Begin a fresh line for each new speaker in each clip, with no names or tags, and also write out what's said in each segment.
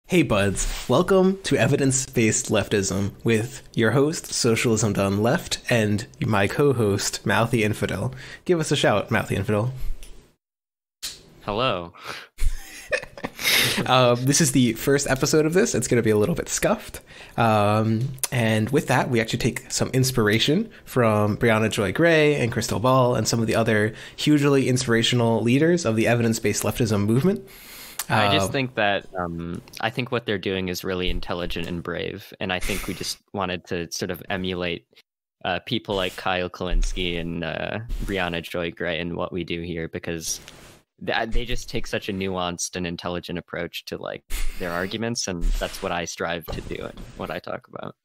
Hey buds, welcome to Evidence-Based Leftism with your host, Socialism Done Left, and my co-host, Mouthy Infidel. Give us a shout, Mouthy Infidel.
Hello.
This is the first episode of this. It's going to be a little bit scuffed. And with that, we actually take some inspiration from Brianna Joy Gray and Crystal Ball and some of the other hugely inspirational leaders of the evidence-based leftism movement.
I just think that I think what they're doing is really intelligent and brave, and I think we just wanted to sort of emulate people like Kyle Kalinske and Brianna Joy Gray and what we do here, because they just take such a nuanced and intelligent approach to like their arguments, and that's what I strive to do and what I talk about.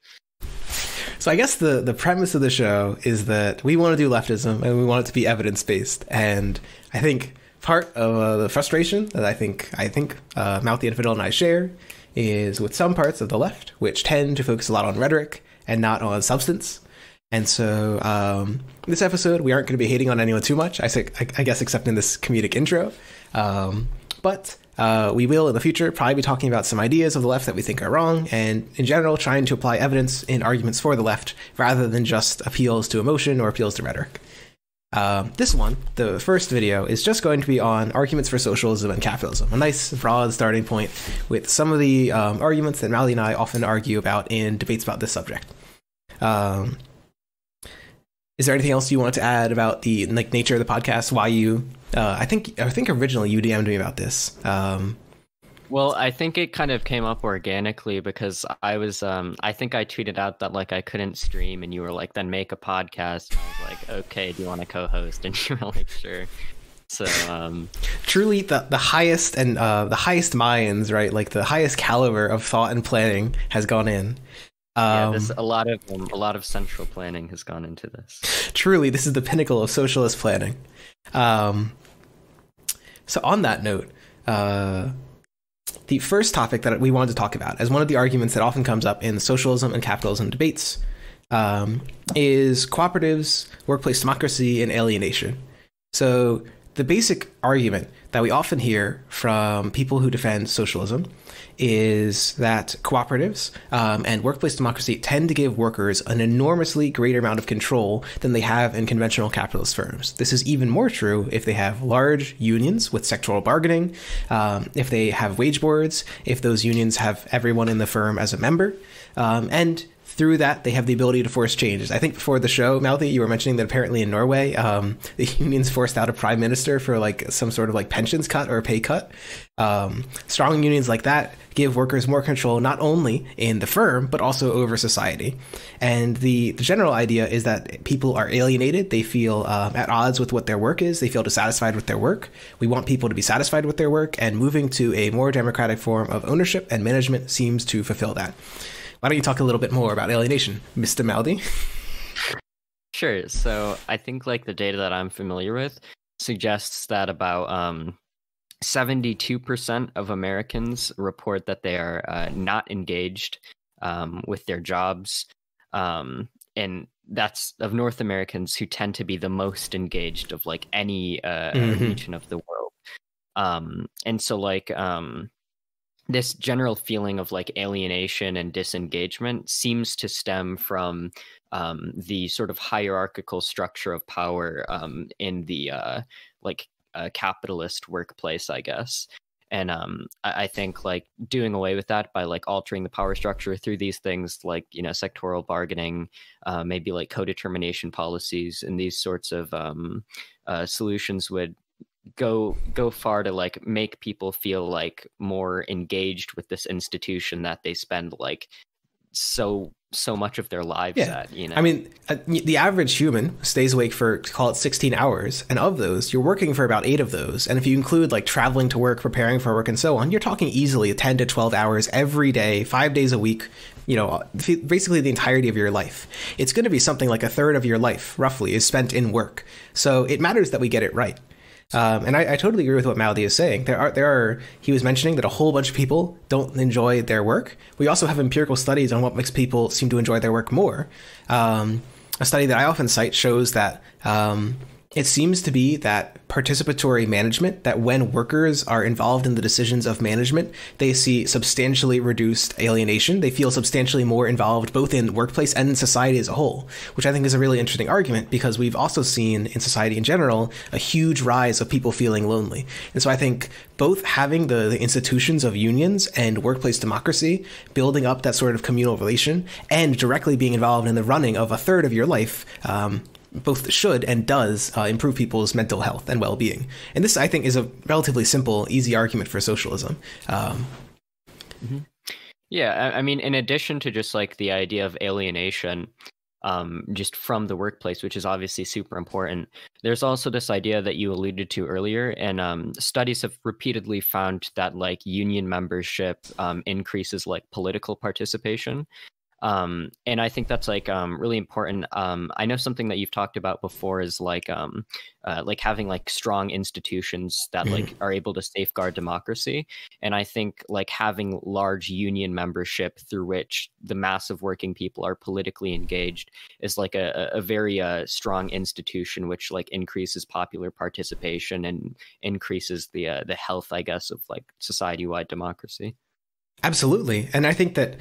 So I guess the premise of the show is that we want to do leftism and we want it to be evidence-based, and I think part of the frustration that I think Mouthy Infidel and I share is with some parts of the left, which tend to focus a lot on rhetoric and not on substance. And so this episode, we aren't going to be hating on anyone too much, I guess, except in this comedic intro. But we will, in the future, probably be talking about some ideas of the left that we think are wrong, and in general, trying to apply evidence in arguments for the left rather than just appeals to emotion or appeals to rhetoric. This one, the first video, is just going to be on arguments for socialism and capitalism. A nice broad starting point with some of the arguments that Mouthy and I often argue about in debates about this subject. Is there anything else you want to add about the nature of the podcast? Why you? I think originally you DM'd me about this.
Well, I think it kind of came up organically because I was, I think I tweeted out that like I couldn't stream, and you were like, then make a podcast. And I was like, okay, do you want to co-host? And you were like, sure. So
truly the highest and the highest minds, right? Like the highest caliber of thought and planning has gone in.
Yeah, a lot of central planning has gone into this.
Truly, this is the pinnacle of socialist planning. So on that note, the first topic that we wanted to talk about, as one of the arguments that often comes up in socialism and capitalism debates, is cooperatives, workplace democracy, and alienation. So the basic argument that we often hear from people who defend socialism is that cooperatives and workplace democracy tend to give workers an enormously greater amount of control than they have in conventional capitalist firms. This is even more true if they have large unions with sectoral bargaining, if they have wage boards, if those unions have everyone in the firm as a member, and through that, they have the ability to force changes. I think before the show, Mouthy, you were mentioning that apparently in Norway, the unions forced out a prime minister for like some sort of like pensions cut or a pay cut. Strong unions like that give workers more control, not only in the firm, but also over society. And the general idea is that people are alienated. They feel at odds with what their work is. They feel dissatisfied with their work. We want people to be satisfied with their work, and moving to a more democratic form of ownership and management seems to fulfill that. Why don't you talk a little bit more about alienation, Mr. Mouthy?
Sure. So I think like the data that I'm familiar with suggests that about 72% of Americans report that they are not engaged with their jobs. And that's of North Americans, who tend to be the most engaged of like any region of the world. And so like this general feeling of like alienation and disengagement seems to stem from the sort of hierarchical structure of power in the capitalist workplace, I guess. And I think like doing away with that by like altering the power structure through these things like, you know, sectoral bargaining, maybe like co-determination policies, and these sorts of solutions would go far to like make people feel like more engaged with this institution that they spend like so much of their lives at, you know.
I mean, the average human stays awake for, call it 16 hours, and of those you're working for about 8 of those, and if you include like traveling to work, preparing for work, and so on, you're talking easily 10 to 12 hours every day, 5 days a week, you know, basically the entirety of your life. It's going to be something like a third of your life roughly is spent in work, so it matters that we get it right. And I totally agree with what Mouthy is saying. He was mentioning that a whole bunch of people don't enjoy their work. We also have empirical studies on what makes people seem to enjoy their work more. A study that I often cite shows that It seems to be that participatory management, that when workers are involved in the decisions of management, they see substantially reduced alienation. They feel substantially more involved both in workplace and in society as a whole, which I think is a really interesting argument because we've also seen in society in general a huge rise of people feeling lonely. And so I think both having the institutions of unions and workplace democracy, building up that sort of communal relation, and directly being involved in the running of a third of your life, both should and does improve people's mental health and well-being. And this, I think, is a relatively simple, easy argument for socialism.
Yeah, I mean, in addition to just like the idea of alienation, just from the workplace, which is obviously super important, there's also this idea that you alluded to earlier, and studies have repeatedly found that like union membership increases like political participation. And I think that's like really important. I know something that you've talked about before is like having like strong institutions that like are able to safeguard democracy. And I think like having large union membership through which the mass of working people are politically engaged is like a very strong institution, which like increases popular participation and increases the health, I guess, of like society-wide democracy.
Absolutely. And I think that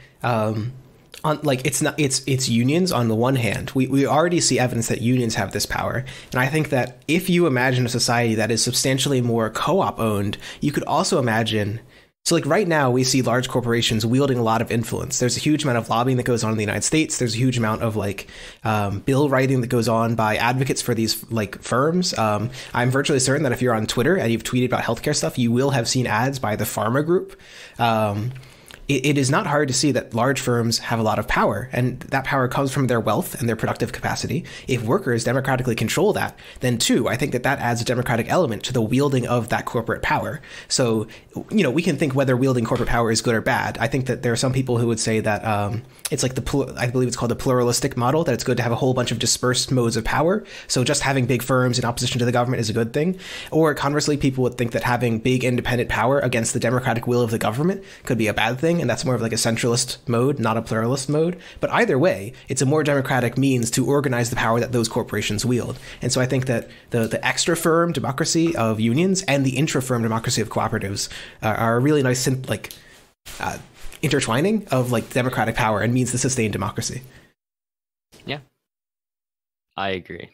it's unions on the one hand. We already see evidence that unions have this power. And I think that if you imagine a society that is substantially more co-op owned, you could also imagine. So like right now we see large corporations wielding a lot of influence. There's a huge amount of lobbying that goes on in the United States. There's a huge amount of like bill writing that goes on by advocates for these like firms. I'm virtually certain that if you're on Twitter and you've tweeted about healthcare stuff, you will have seen ads by the pharma group. It is not hard to see that large firms have a lot of power, and that power comes from their wealth and their productive capacity. If workers democratically control that, then too, I think that adds a democratic element to the wielding of that corporate power. So, you know, we can think whether wielding corporate power is good or bad. I think that there are some people who would say that it's like I believe it's called the pluralistic model, that it's good to have a whole bunch of dispersed modes of power. So just having big firms in opposition to the government is a good thing. Or conversely, people would think that having big independent power against the democratic will of the government could be a bad thing. And that's more of like a centralist mode, not a pluralist mode. But either way, it's a more democratic means to organize the power that those corporations wield. And so I think that the extra firm democracy of unions and the intra firm democracy of cooperatives are a really nice intertwining of like democratic power and means to sustain democracy.
Yeah, I agree.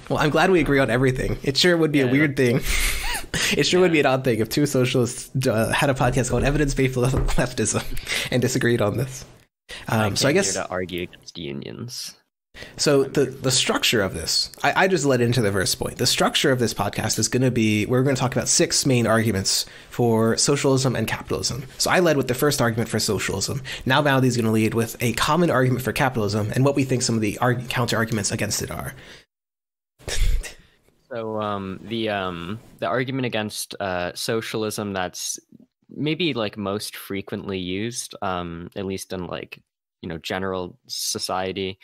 Well, I'm glad we agree on everything. It sure would be a weird thing. It sure would be an odd thing if two socialists had a podcast called Evidence-Based Leftism and disagreed on this. So I guess
to argue against unions.
So the structure of this, I just led into the first point. The structure of this podcast is going to be, we're going to talk about 6 main arguments for socialism and capitalism. So I led with the first argument for socialism. Now Mouthy's going to lead with a common argument for capitalism and what we think some of the counter arguments against it are.
So the argument against socialism that's maybe like most frequently used, at least in like, you know, general society,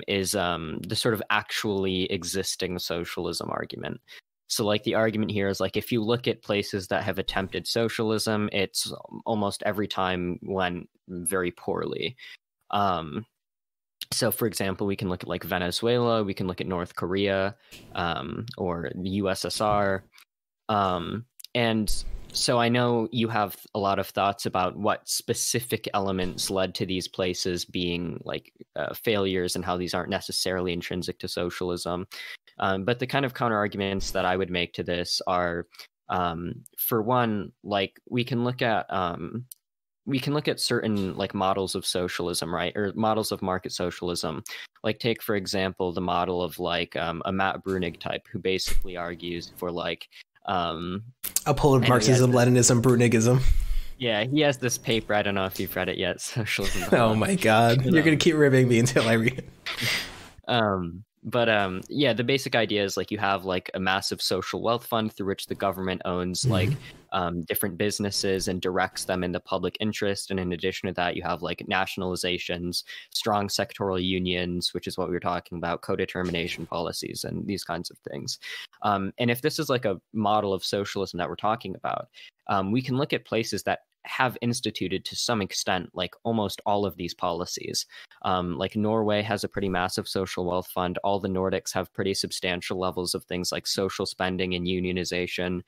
is the sort of actually existing socialism argument. So like the argument here is like, if you look at places that have attempted socialism, it's almost every time went very poorly. So, for example, we can look at like Venezuela, we can look at North Korea, or the USSR. And so I know you have a lot of thoughts about what specific elements led to these places being like failures and how these aren't necessarily intrinsic to socialism. But the kind of counter arguments that I would make to this are, for one, like we can look at certain like models of socialism, right? Or models of market socialism. Like take, for example, the model of like a Matt Bruenig type who basically argues for like
uphold Marxism, Leninism, Bruenigism.
Yeah, he has this paper. I don't know if you've read it yet. Socialism.
Oh my God. You're going to keep ribbing me until I read it.
Yeah, the basic idea is like you have like a massive social wealth fund through which the government owns like different businesses and directs them in the public interest. And in addition to that, you have like nationalizations, strong sectoral unions, which is what we were talking about, co-determination policies and these kinds of things. And if this is like a model of socialism that we're talking about, we can look at places that have instituted to some extent like almost all of these policies. Like Norway has a pretty massive social wealth fund. All the Nordics have pretty substantial levels of things like social spending and unionization.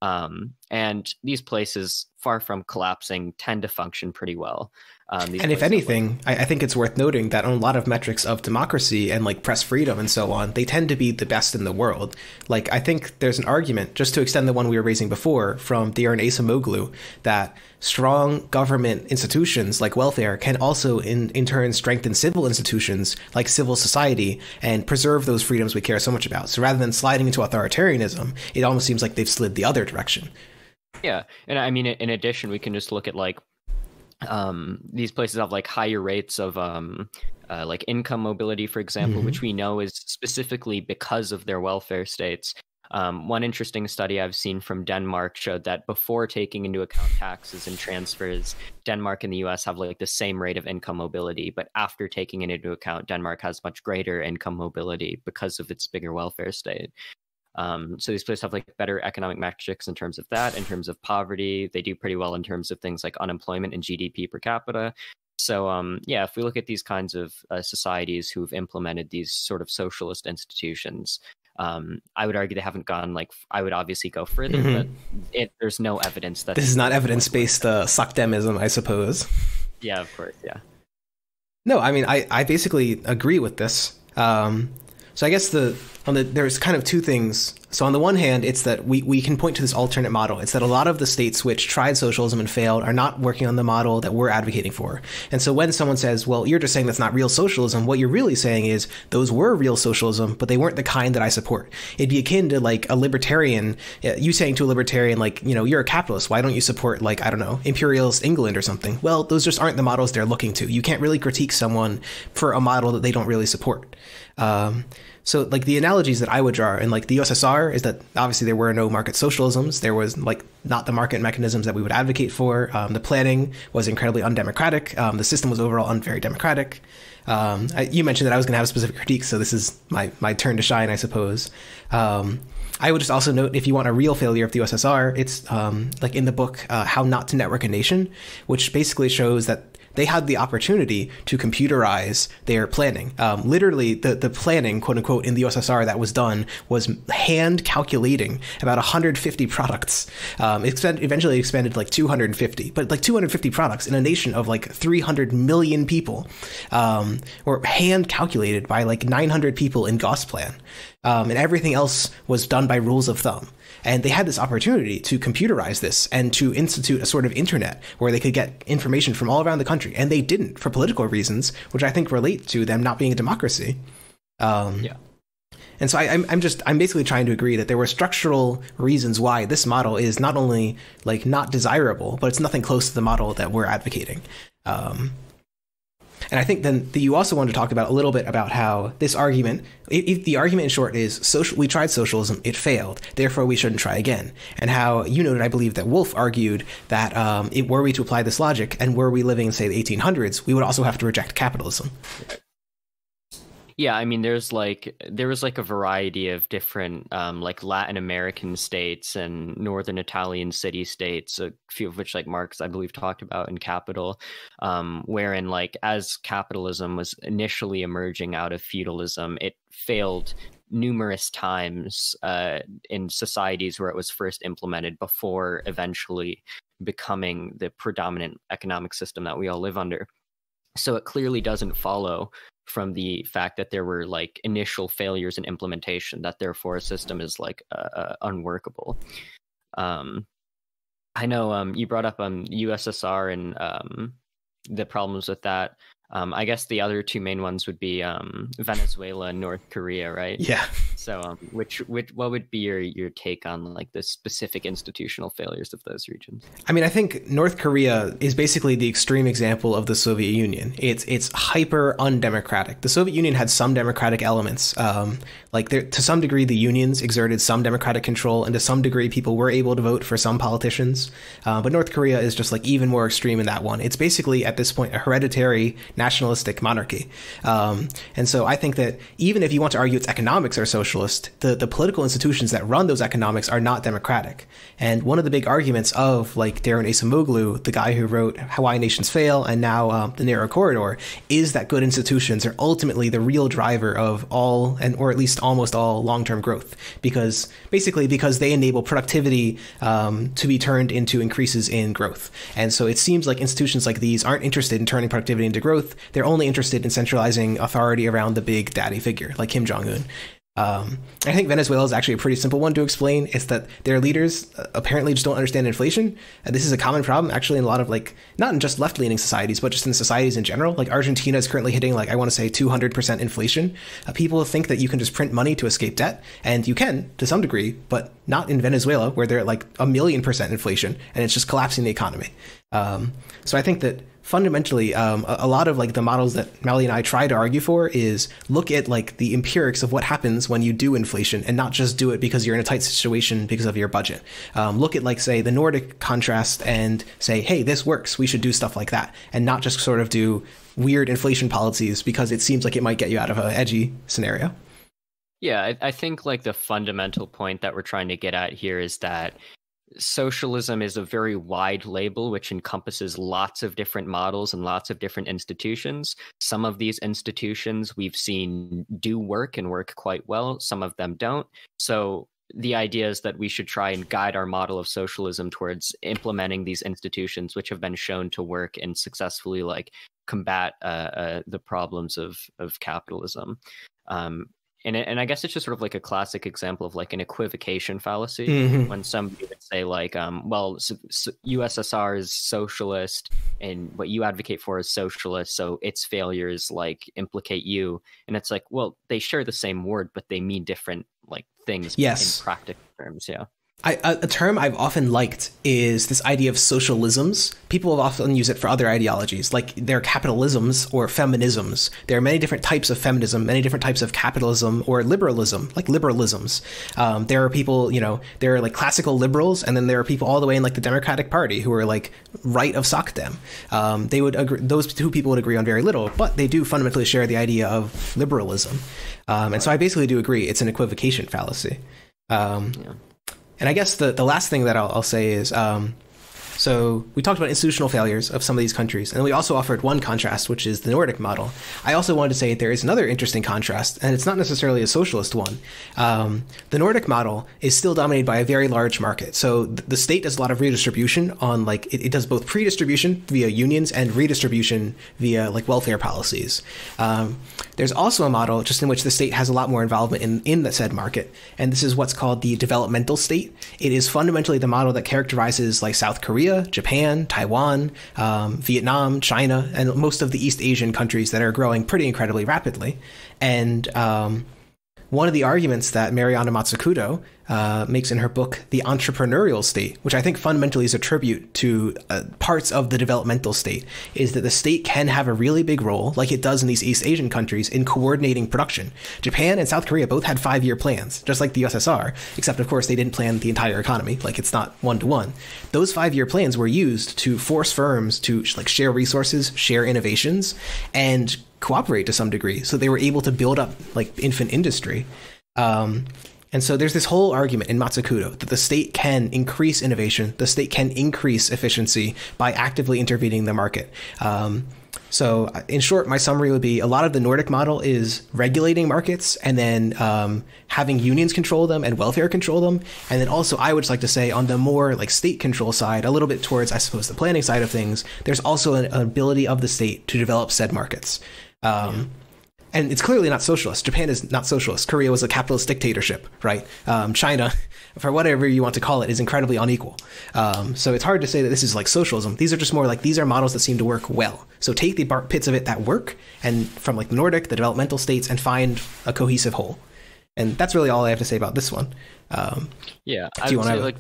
And these places, far from collapsing, tend to function pretty well.
And if anything, I think it's worth noting that on a lot of metrics of democracy and like press freedom and so on, they tend to be the best in the world. Like, I think there's an argument, just to extend the one we were raising before from Diran Acemoglu, that strong government institutions like welfare can also in turn strengthen civil institutions like civil society and preserve those freedoms we care so much about. So rather than sliding into authoritarianism, it almost seems like they've slid the other direction.
Yeah. And I mean, in addition, we can just look at like these places have like higher rates of like income mobility, for example, which we know is specifically because of their welfare states. One interesting study I've seen from Denmark showed that before taking into account taxes and transfers, Denmark and the US have like the same rate of income mobility, but after taking it into account, Denmark has much greater income mobility because of its bigger welfare state. So these places have like better economic metrics in terms of that, in terms of poverty. They do pretty well in terms of things like unemployment and GDP per capita. So yeah, if we look at these kinds of societies who've implemented these sort of socialist institutions, I would argue they haven't gone like, I would obviously go further, but there's no evidence that
this is not evidence-based suckdemism, I suppose.
Yeah, of course, yeah.
No, I mean, I basically agree with this. So I guess there's kind of two things. So on the one hand, it's that we can point to this alternate model. It's that a lot of the states which tried socialism and failed are not working on the model that we're advocating for. And so when someone says, well, you're just saying that's not real socialism, what you're really saying is those were real socialism, but they weren't the kind that I support. It'd be akin to like a libertarian, you saying to a libertarian, like, you know, you're a capitalist. Why don't you support, like, I don't know, imperialist England or something? Well, those just aren't the models they're looking to. You can't really critique someone for a model that they don't really support. So like the analogies that I would draw in like the USSR is that obviously there were no market socialisms. There was like not the market mechanisms that we would advocate for. The planning was incredibly undemocratic. The system was overall very democratic. You mentioned that I was going to have a specific critique, so this is my turn to shine, I suppose. I would just also note, if you want a real failure of the USSR, it's like in the book, How Not to Network a Nation, which basically shows that they had the opportunity to computerize their planning. Literally, the planning, quote unquote, in the USSR that was done was hand calculating about 150 products. Eventually expanded to like 250, but like 250 products in a nation of like 300 million people, were hand calculated by like 900 people in Gosplan. And everything else was done by rules of thumb. And they had this opportunity to computerize this and to institute a sort of internet where they could get information from all around the country. And they didn't, for political reasons, which I think relate to them not being a democracy. Yeah. And so I'm basically trying to agree that there were structural reasons why this model is not only like not desirable, but it's nothing close to the model that we're advocating. And I think then that you also want to talk about a little bit about how this argument, if the argument in short is we tried socialism, it failed, therefore we shouldn't try again. And how you noted, I believe, that Wolf argued that were we to apply this logic and were we living in, say, the 1800s, we would also have to reject capitalism.
Yeah, I mean, there was like a variety of different like Latin American states and northern Italian city states, a few of which like Marx, I believe, talked about in Capital, wherein like as capitalism was initially emerging out of feudalism, it failed numerous times in societies where it was first implemented before eventually becoming the predominant economic system that we all live under. So it clearly doesn't follow from the fact that there were like initial failures in implementation that therefore a system is like unworkable. I know you brought up USSR and the problems with that. I guess the other two main ones would be Venezuela and North Korea, right? Yeah. So which what would be your take on like the specific institutional failures of those regions? I mean, I think North Korea is basically the extreme example of the Soviet Union. It's hyper undemocratic. The Soviet Union had some democratic elements. To some degree, the unions exerted some democratic control, and to some degree, people were able to vote for some politicians. But North Korea is just like even more extreme in that one. It's basically at this point a hereditary
nationalistic monarchy. And so I think that even if you want to argue its economics are socialist, the political institutions that run those economics are not democratic. And one of the big arguments of like Daron Acemoglu, the guy who wrote Why Nations Fail and now The Narrow Corridor, is that good institutions are ultimately the real driver of all, and or at least almost all, long-term growth, because they enable productivity to be turned into increases in growth. And so it seems like institutions like these aren't interested in turning productivity into growth. They're only interested in centralizing authority around the big daddy figure like Kim Jong-un. I think Venezuela is actually a pretty simple one to explain. It's that their leaders apparently just don't understand inflation. And this is a common problem actually in a lot of like, not in just left-leaning societies, but just in societies in general. Like Argentina is currently hitting like, I want to say 200% inflation. People think that you can just print money to escape debt, and you can to some degree, but not in Venezuela where they're at like 1,000,000% inflation and it's just collapsing the economy. So I think that fundamentally, a lot of like the models that Mally and I try to argue for is look at like the empirics of what happens when you do inflation and not just do it because you're in a tight situation because of your budget. Look at like, say, the Nordic contrast and say, hey, this works. We should do stuff like that, and not just sort of do weird inflation policies because it seems like it might get you out of an edgy scenario.
Yeah, I think like the fundamental point that we're trying to get at here is that socialism is a very wide label which encompasses lots of different models and lots of different institutions. Some of these institutions we've seen do work and work quite well. Some of them don't. So the idea is that we should try and guide our model of socialism towards implementing these institutions which have been shown to work and successfully like combat the problems of capitalism. And I guess it's just sort of like a classic example of like an equivocation fallacy, when somebody would say like, well, USSR is socialist and what you advocate for is socialist, so its failures like implicate you. And it's like, well, they share the same word, but they mean different like things in practical terms. Yeah.
A term I've often liked is this idea of socialisms. People have often used it for other ideologies, like there are capitalisms or feminisms. There are many different types of feminism, many different types of capitalism or liberalism, like liberalisms. There are people, there are like classical liberals, and then there are people all the way in like the Democratic Party who are like right of Sockdem. They would agree, those two people would agree on very little, but they do fundamentally share the idea of liberalism. And so I basically do agree it's an equivocation fallacy. And I guess the last thing that I'll say is, so we talked about institutional failures of some of these countries, and we also offered one contrast, which is the Nordic model. I also wanted to say there is another interesting contrast, and it's not necessarily a socialist one. The Nordic model is still dominated by a very large market. So the state does a lot of redistribution on like, it does both pre-distribution via unions and redistribution via like welfare policies. There's also a model just in which the state has a lot more involvement in the said market, and this is what's called the developmental state. It is fundamentally the model that characterizes like South Korea, Japan, Taiwan, Vietnam, China, and most of the East Asian countries that are growing pretty incredibly rapidly. And one of the arguments that Mariana Mazzucato makes in her book, The Entrepreneurial State, which I think fundamentally is a tribute to parts of the developmental state, is that the state can have a really big role, like it does in these East Asian countries, in coordinating production. Japan and South Korea both had 5-year plans, just like the USSR, except of course they didn't plan the entire economy, like it's not one-to-one. Those 5-year plans were used to force firms to like share resources, share innovations, and cooperate to some degree, so they were able to build up like infant industry. And so there's this whole argument in Mazzucato that the state can increase innovation, the state can increase efficiency by actively intervening in the market. So in short, my summary would be a lot of the Nordic model is regulating markets and then having unions control them and welfare control them. And then also I would just like to say on the more like state control side, a little bit towards, I suppose, the planning side of things, there's also an ability of the state to develop said markets. And it's clearly not socialist. Japan is not socialist. Korea was a capitalist dictatorship, right? China, for whatever you want to call it, is incredibly unequal. So it's hard to say that this is like socialism. These are just more like, these are models that seem to work well. So take the bits of it that work, and from like the Nordic, the developmental states, and find a cohesive whole. And that's really all I have to say about this one.
Yeah, I would say like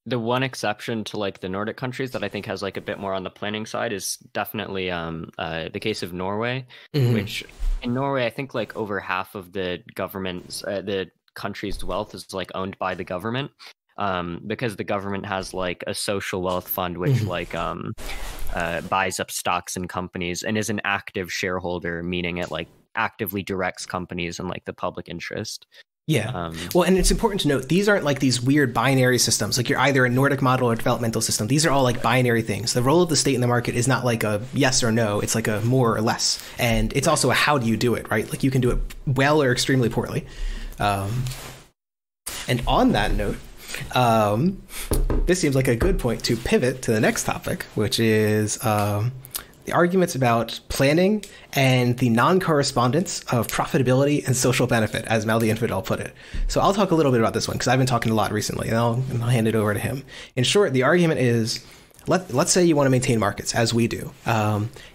the one exception to like the Nordic countries that I think has like a bit more on the planning side is definitely the case of Norway, which in Norway I think like over half of the government's the country's wealth is like owned by the government, because the government has like a social wealth fund which like buys up stocks in companies and is an active shareholder, meaning it like actively directs companies in like the public interest.
Yeah. Well, and it's important to note, these aren't like these weird binary systems. Like you're either a Nordic model or developmental system. These are all like binary things. The role of the state in the market is not like a yes or no. It's like a more or less. And it's also a how do you do it, right? Like you can do it well or extremely poorly. And on that note, this seems like a good point to pivot to the next topic, which is the arguments about planning and the non-correspondence of profitability and social benefit, as Mouthy Infidel put it. So I'll talk a little bit about this one because I've been talking a lot recently, and I'll hand it over to him. In short, the argument is, let's say you want to maintain markets, as we do.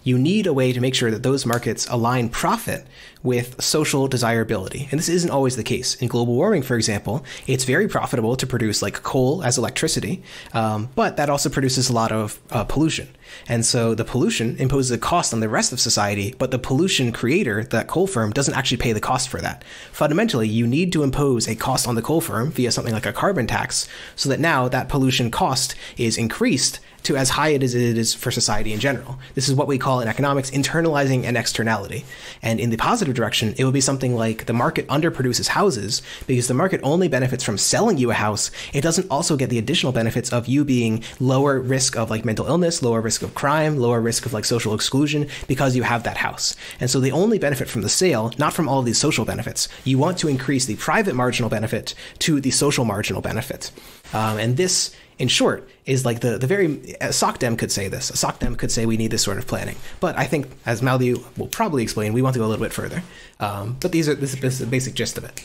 You need a way to make sure that those markets align profit with social desirability. And this isn't always the case. In global warming, for example, it's very profitable to produce like coal as electricity, but that also produces a lot of pollution. And so the pollution imposes a cost on the rest of society, but the pollution creator, that coal firm, doesn't actually pay the cost for that. Fundamentally, you need to impose a cost on the coal firm via something like a carbon tax, so that now that pollution cost is increased to as high as it is for society in general. This is what we call in economics internalizing an externality. And in the positive direction, it would be something like the market underproduces houses because the market only benefits from selling you a house. It doesn't also get the additional benefits of you being lower risk of like mental illness, lower risk of crime, lower risk of like social exclusion because you have that house. And so they only benefit from the sale, not from all of these social benefits. You want to increase the private marginal benefit to the social marginal benefit. And this, in short, is like the very, a SocDem could say this. A SocDem could say we need this sort of planning. But I think, as Mouthy will probably explain, we want to go a little bit further. But this is the basic gist of it.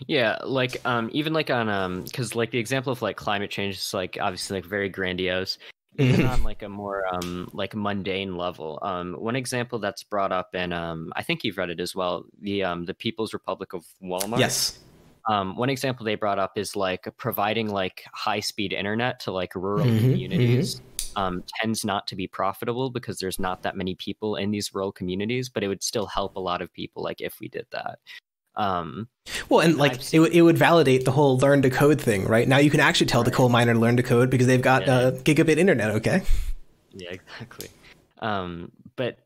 Yeah, like even like on because like the example of like climate change is like obviously like very grandiose. Even on like a more like mundane level. One example that's brought up in I think you've read it as well, the People's Republic of Walmart.
Yes.
One example they brought up is like providing like high-speed internet to like rural communities tends not to be profitable because there's not that many people in these rural communities, but it would still help a lot of people like if we did that.
Well, and like it would validate the whole learn to code thing, right? Now you can actually tell the coal miner to learn to code because they've got gigabit internet, okay?
Yeah, exactly. But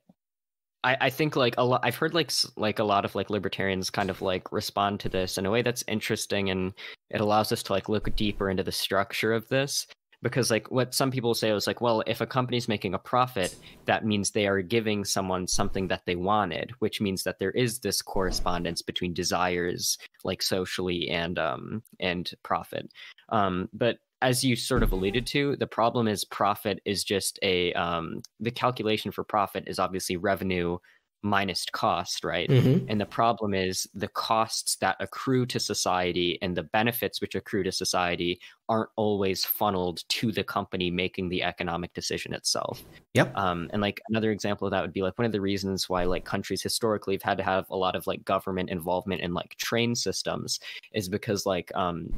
I think like a lot, I've heard like a lot of like libertarians kind of like respond to this in a way that's interesting, and it allows us to like look deeper into the structure of this. Because like what some people say is like, well, if a company's making a profit, that means they are giving someone something that they wanted, which means that there is this correspondence between desires like socially and profit. But as you sort of alluded to, the problem is profit is just the calculation for profit is obviously revenue minus cost, right? And the problem is the costs that accrue to society and the benefits which accrue to society aren't always funneled to the company making the economic decision itself.
Yep.
And like another example of that would be like one of the reasons why like countries historically have had to have a lot of like government involvement in like train systems is because like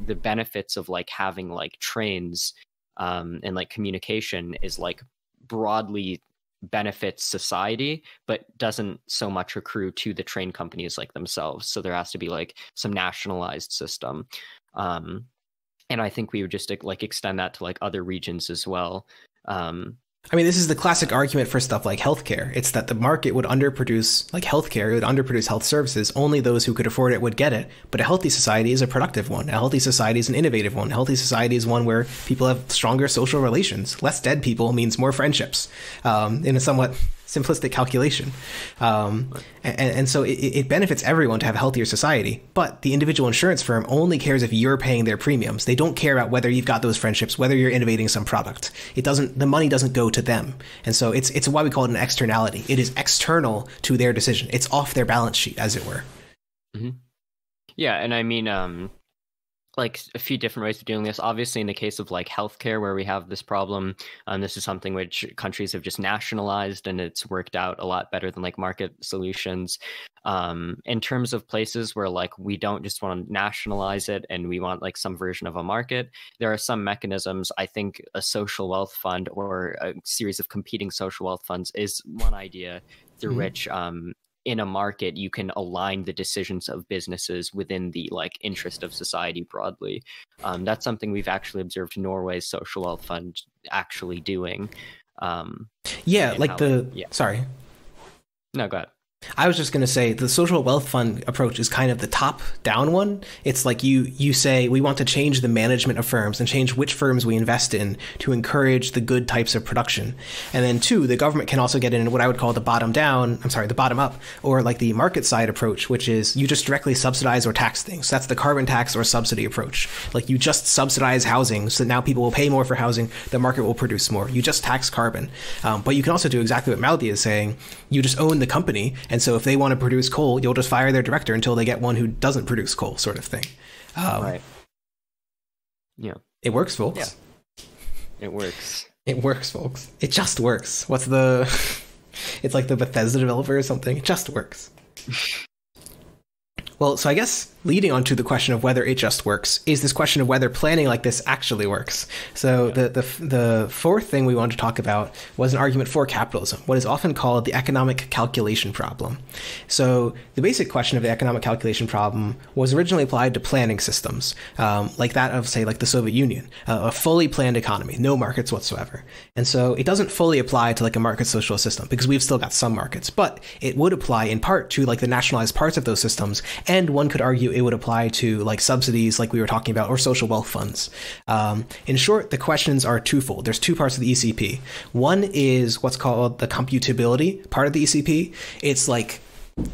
the benefits of like having like trains and like communication is like broadly benefits society but doesn't so much accrue to the train companies like themselves. So there has to be like some nationalized system, and I think we would just like extend that to like other regions as well.
I mean, this is the classic argument for stuff like healthcare. It's that the market would underproduce like healthcare, it would underproduce health services. Only those who could afford it would get it. But a healthy society is a productive one. A healthy society is an innovative one. A healthy society is one where people have stronger social relations. Less dead people means more friendships, in a somewhat simplistic calculation. And so it benefits everyone to have a healthier society. But the individual insurance firm only cares if you're paying their premiums. They don't care about whether you've got those friendships, whether you're innovating some product. The money doesn't go to them. And so it's why we call it an externality. It is external to their decision. It's off their balance sheet, as it were.
Yeah, and I mean, like a few different ways of doing this. Obviously, in the case of like healthcare, where we have this problem, this is something which countries have just nationalized, and it's worked out a lot better than like market solutions. In terms of places where like we don't just want to nationalize it and we want like some version of a market, there are some mechanisms. I think a social wealth fund or a series of competing social wealth funds is one idea through which in a market, you can align the decisions of businesses within the like interest of society broadly. That's something we've actually observed Norway's social wealth fund actually doing.
Yeah, like sorry.
No, go ahead.
I was just going to say the social wealth fund approach is kind of the top-down one. It's like you say we want to change the management of firms and change which firms we invest in to encourage the good types of production. And then two, the government can also get in what I would call the the bottom up, or like the market side approach, which is you just directly subsidize or tax things. That's the carbon tax or subsidy approach. Like you just subsidize housing, so now people will pay more for housing, the market will produce more. You just tax carbon. But you can also do exactly what Mouthy is saying. You just own the company. And so if they want to produce coal, you'll just fire their director until they get one who doesn't produce coal, sort of thing.
Right. Yeah.
It works, folks.
Yeah. It works.
It works, folks. It just works. It's like the Bethesda developer or something. It just works. Well, so I guess leading on to the question of whether it just works is this question of whether planning like this actually works. So the fourth thing we wanted to talk about was an argument for capitalism, what is often called the economic calculation problem. So the basic question of the economic calculation problem was originally applied to planning systems, like that of, say, like the Soviet Union, a fully planned economy, no markets whatsoever. And so it doesn't fully apply to like a market socialist system because we've still got some markets, but it would apply in part to like the nationalized parts of those systems. And one could argue it would apply to like subsidies like we were talking about, or social wealth funds. In short, the questions are twofold. There's two parts of the ECP. One is what's called the computability part of the ECP. It's like,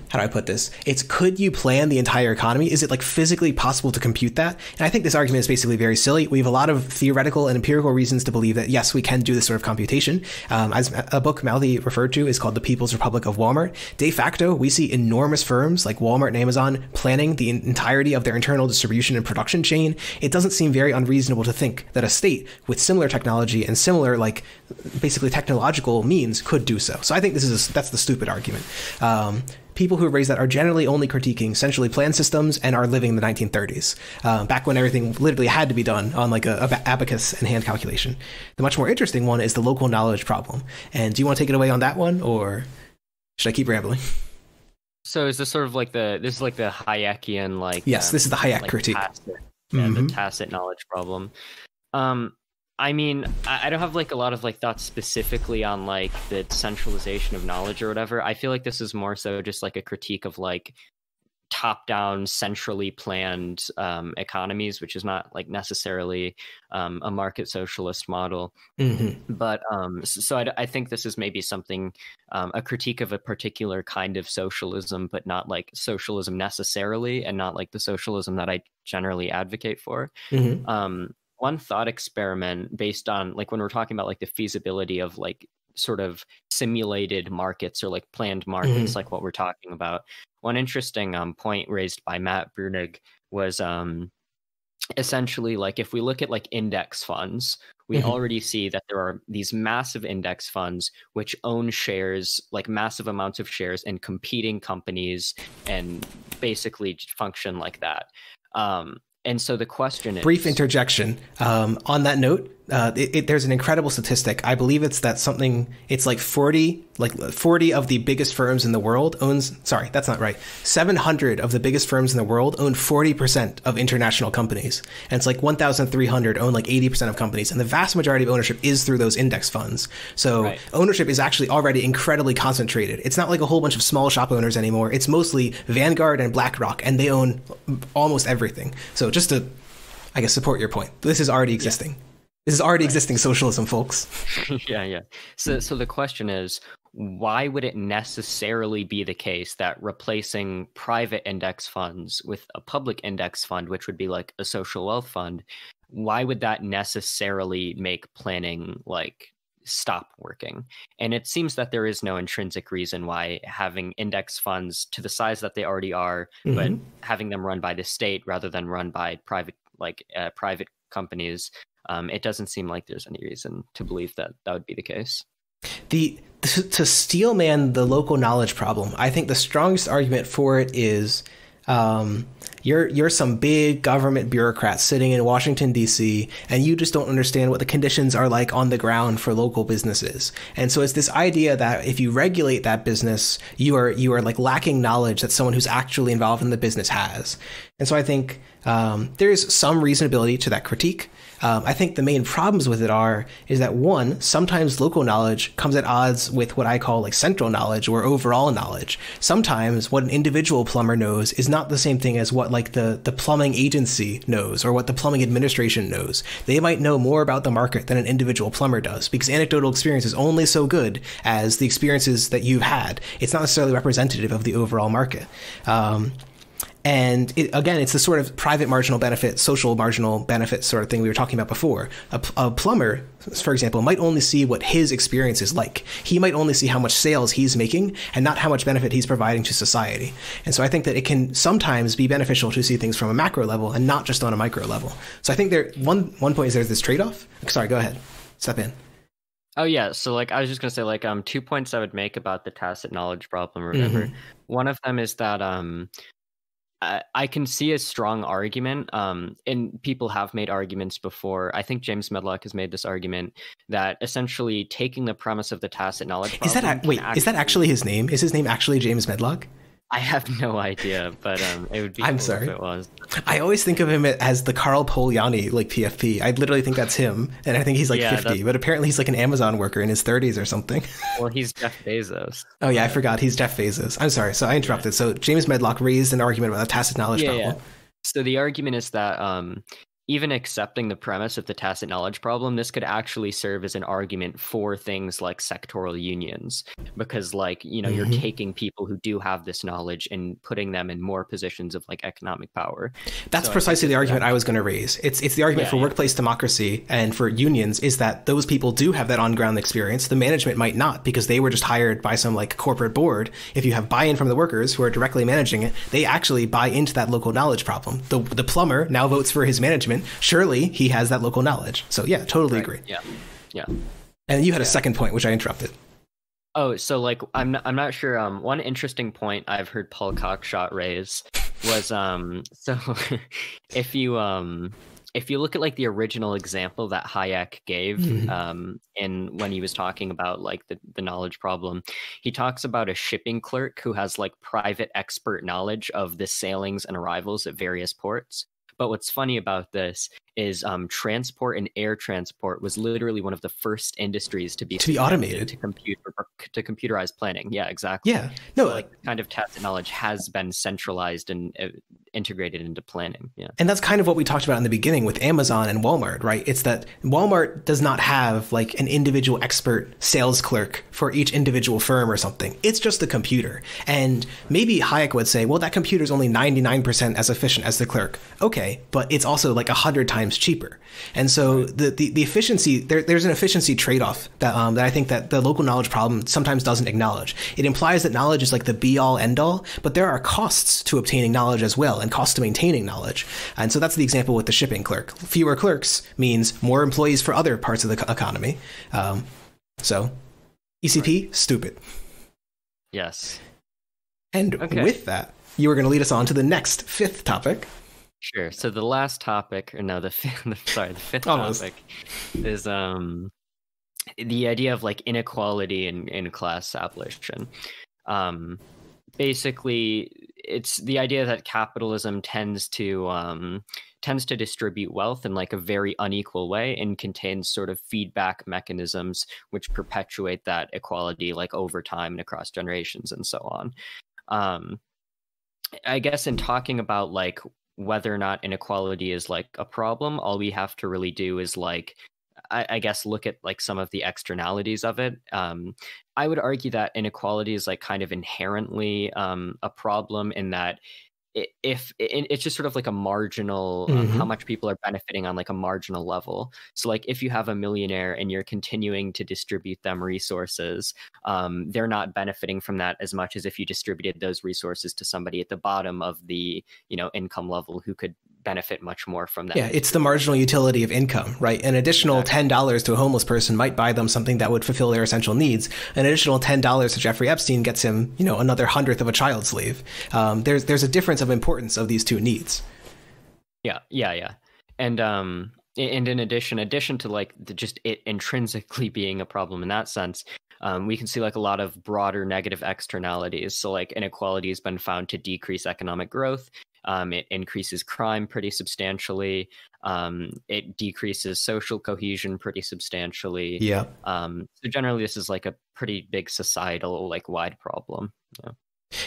how do I put this? It's, could you plan the entire economy? Is it like physically possible to compute that? And I think this argument is basically very silly. We have a lot of theoretical and empirical reasons to believe that, yes, we can do this sort of computation. As a book Mouthy referred to is called The People's Republic of Walmart. De facto, we see enormous firms like Walmart and Amazon planning the entirety of their internal distribution and production chain. It doesn't seem very unreasonable to think that a state with similar technology and similar, like, basically technological means could do so. So I think that's the stupid argument. People who raise that are generally only critiquing centrally planned systems and are living in the 1930s, back when everything literally had to be done on like a abacus and hand calculation. The much more interesting one is the local knowledge problem. And do you want to take it away on that one, or should I keep rambling?
So is this sort of like the Hayekian, like...
Yes, this is the Hayek critique.
The tacit knowledge problem. I mean, I don't have like a lot of like thoughts specifically on like the centralization of knowledge or whatever. I feel like this is more so just like a critique of like top-down, centrally planned economies, which is not like necessarily a market socialist model. But so I think this is maybe something, a critique of a particular kind of socialism, but not like socialism necessarily, and not like the socialism that I generally advocate for. One thought experiment based on like when we're talking about like the feasibility of like sort of simulated markets or like planned markets, like what we're talking about. One interesting point raised by Matt Brunig was essentially like if we look at like index funds, we already see that there are these massive index funds which own shares, like massive amounts of shares in competing companies and basically function like that. And so the question is... Brief
interjection. On that note, there's an incredible statistic. I believe it's like 40 of the biggest firms in the world owns... Sorry, that's not right. 700 of the biggest firms in the world own 40% of international companies. And it's like 1,300 own like 80% of companies. And the vast majority of ownership is through those index funds. So ownership is actually already incredibly concentrated. It's not like a whole bunch of small shop owners anymore. It's mostly Vanguard and BlackRock, and they own almost everything. So just to, I guess, support your point, this is already existing. Yeah. This is already existing socialism, folks.
Yeah. So the question is, why would it necessarily be the case that replacing private index funds with a public index fund, which would be like a social wealth fund, why would that necessarily make planning like stop working? And it seems that there is no intrinsic reason why having index funds to the size that they already are, but having them run by the state rather than run by private companies, it doesn't seem like there's any reason to believe that would be the case.
To steelman the local knowledge problem, I think the strongest argument for it is you're some big government bureaucrat sitting in Washington, D.C., and you just don't understand what the conditions are like on the ground for local businesses. And so it's this idea that if you regulate that business, you are like lacking knowledge that someone who's actually involved in the business has. And so I think there's some reasonability to that critique. I think the main problems with it is that one, sometimes local knowledge comes at odds with what I call like central knowledge or overall knowledge. Sometimes what an individual plumber knows is not the same thing as what like the plumbing agency knows or what the plumbing administration knows. They might know more about the market than an individual plumber does, because anecdotal experience is only so good as the experiences that you've had. It's not necessarily representative of the overall market. And again, it's the sort of private marginal benefit, social marginal benefit sort of thing we were talking about before. A plumber, for example, might only see what his experience is like. He might only see how much sales he's making and not how much benefit he's providing to society. And so I think that it can sometimes be beneficial to see things from a macro level and not just on a micro level. So I think one point is there's this trade-off. Sorry, go ahead. Step in.
Oh yeah, so like I was just gonna say, like 2 points I would make about the tacit knowledge problem. Remember, one of them is that I can see a strong argument, and people have made arguments before. I think James Medlock has made this argument that essentially taking the premise of the tacit knowledge problem...
Is that actually his name? Is his name actually James Medlock?
I have no idea, but it would be cool if it was.
I always think of him as the Carl Poliani, like PFP. I literally think that's him, and I think he's like 50, but apparently he's like an Amazon worker in his 30s or something.
Well, he's Jeff Bezos.
Oh yeah, I forgot. He's Jeff Bezos. I'm sorry, so I interrupted. So James Medlock raised an argument about the tacit knowledge problem. Yeah.
So the argument is that even accepting the premise of the tacit knowledge problem, this could actually serve as an argument for things like sectoral unions, because like, you know, you're taking people who do have this knowledge and putting them in more positions of like economic power.
That's precisely the argument I was going to raise. It's the argument for workplace democracy and for unions is that those people do have that on-ground experience. The management might not, because they were just hired by some like corporate board. If you have buy-in from the workers who are directly managing it, they actually buy into that local knowledge problem. The plumber now votes for his management. Surely he has that local knowledge. So yeah, totally agree.
Yeah.
And you had a second point, which I interrupted.
Oh, so like I'm not sure. One interesting point I've heard Paul Cockshott raise was so if you look at like the original example that Hayek gave in when he was talking about like the knowledge problem, he talks about a shipping clerk who has like private expert knowledge of the sailings and arrivals at various ports. But what's funny about this is transport and air transport was literally one of the first industries to be
automated
to computerized planning. Yeah, exactly.
Yeah, no,
so, like kind of tacit knowledge has been centralized and integrated into planning. Yeah,
and that's kind of what we talked about in the beginning with Amazon and Walmart, right? It's that Walmart does not have like an individual expert sales clerk for each individual firm or something. It's just a computer. And maybe Hayek would say, well, that computer is only 99% as efficient as the clerk. Okay, but it's also like 100 times cheaper. And so the efficiency, there's an efficiency trade-off that I think that the local knowledge problem sometimes doesn't acknowledge. It implies that knowledge is like the be-all, end-all, but there are costs to obtaining knowledge as well, and costs to maintaining knowledge. And so that's the example with the shipping clerk. Fewer clerks means more employees for other parts of the economy. So ECP, stupid.
Yes.
And with that, you were going to lead us on to the next fifth topic.
Sure. So the last topic, or no, the fifth topic is the idea of like inequality in class abolition. Basically, it's the idea that capitalism tends to distribute wealth in like a very unequal way and contains sort of feedback mechanisms which perpetuate that equality like over time and across generations and so on. I guess in talking about like whether or not inequality is like a problem, all we have to really do is like, I guess, look at like some of the externalities of it. I would argue that inequality is like kind of inherently a problem in that it's just sort of like a marginal, how much people are benefiting on like a marginal level. So like if you have a millionaire and you're continuing to distribute them resources, they're not benefiting from that as much as if you distributed those resources to somebody at the bottom of the, you know, income level who could benefit much more from that.
Yeah, it's the marginal utility of income, right? An additional $10 to a homeless person might buy them something that would fulfill their essential needs. An additional $10 to Jeffrey Epstein gets him, you know, another 100th of a child slave. There's a difference of importance of these two needs.
Yeah. And in addition to like just it intrinsically being a problem in that sense, we can see like a lot of broader negative externalities. So like inequality has been found to decrease economic growth. It increases crime pretty substantially. It decreases social cohesion pretty substantially.
Yeah.
So generally, this is like a pretty big societal, like, wide problem. Yeah.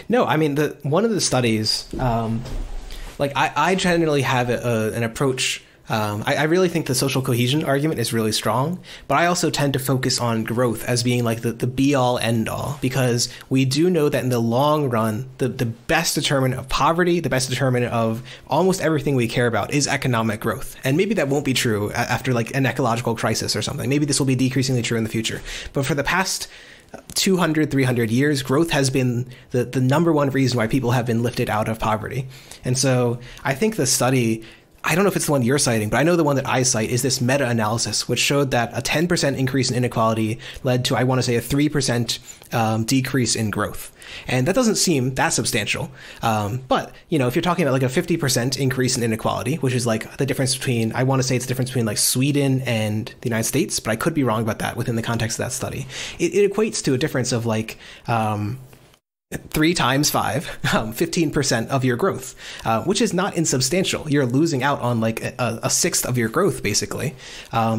No, I mean, one of the studies, like I generally have an approach. I really think the social cohesion argument is really strong, but I also tend to focus on growth as being like the be all end all, because we do know that in the long run, the best determinant of poverty, the best determinant of almost everything we care about is economic growth. And maybe that won't be true after like an ecological crisis or something. Maybe this will be decreasingly true in the future. But for the past 200, 300 years, growth has been the number one reason why people have been lifted out of poverty. And so I think the study, I don't know if it's the one you're citing, but I know the one that I cite is this meta-analysis, which showed that a 10% increase in inequality led to, I want to say, a 3% decrease in growth. And that doesn't seem that substantial. But, you know, if you're talking about like a 50% increase in inequality, which is like the difference between, I want to say it's the difference between like Sweden and the United States, but I could be wrong about that within the context of that study. It equates to a difference of like 3 times 5, 15% of your growth, which is not insubstantial. You're losing out on like a sixth of your growth, basically,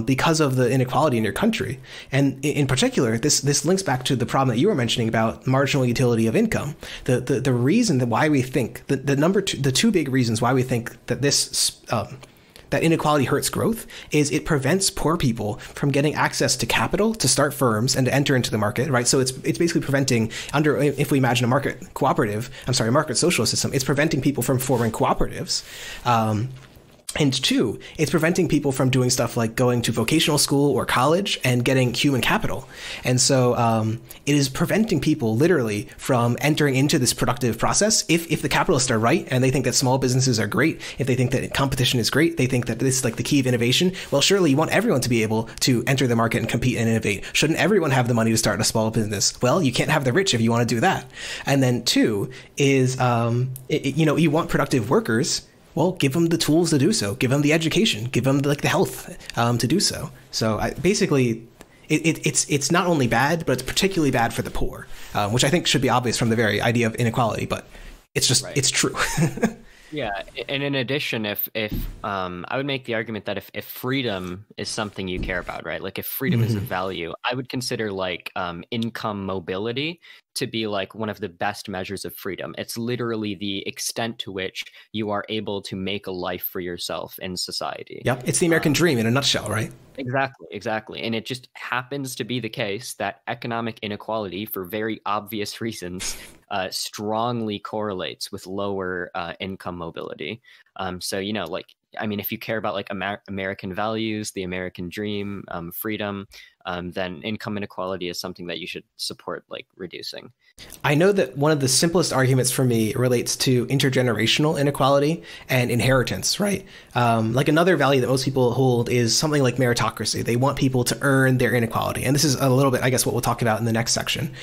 because of the inequality in your country. And in particular, this links back to the problem that you were mentioning about marginal utility of income. The reason that why we think the two big reasons why we think that that inequality hurts growth is it prevents poor people from getting access to capital to start firms and to enter into the market, right? So it's basically preventing, if we imagine a market socialist system, it's preventing people from forming cooperatives. And 2, it's preventing people from doing stuff like going to vocational school or college and getting human capital. And so it is preventing people literally from entering into this productive process. If the capitalists are right and they think that small businesses are great, if they think that competition is great, they think that this is like the key of innovation, well, surely you want everyone to be able to enter the market and compete and innovate. Shouldn't everyone have the money to start a small business? Well, you can't have the rich if you want to do that. And then 2 is, you want productive workers. Well, give them the tools to do so. Give them the education. Give them the health to do so. So it's not only bad, but it's particularly bad for the poor, which I think should be obvious from the very idea of inequality. But it's just It's true.
Yeah, and in addition, if I would make the argument that if freedom is something you care about, right? Like if freedom is a value, I would consider like income mobility to be like one of the best measures of freedom. It's literally the extent to which you are able to make a life for yourself in society.
Yep, it's the American dream in a nutshell, right?
Exactly. And it just happens to be the case that economic inequality, for very obvious reasons, strongly correlates with lower income mobility. So, if you care about like American values, the American dream, freedom, then income inequality is something that you should support, like reducing.
I know that one of the simplest arguments for me relates to intergenerational inequality and inheritance, right? Like another value that most people hold is something like meritocracy. They want people to earn their inequality. And this is a little bit, I guess, what we'll talk about in the next section.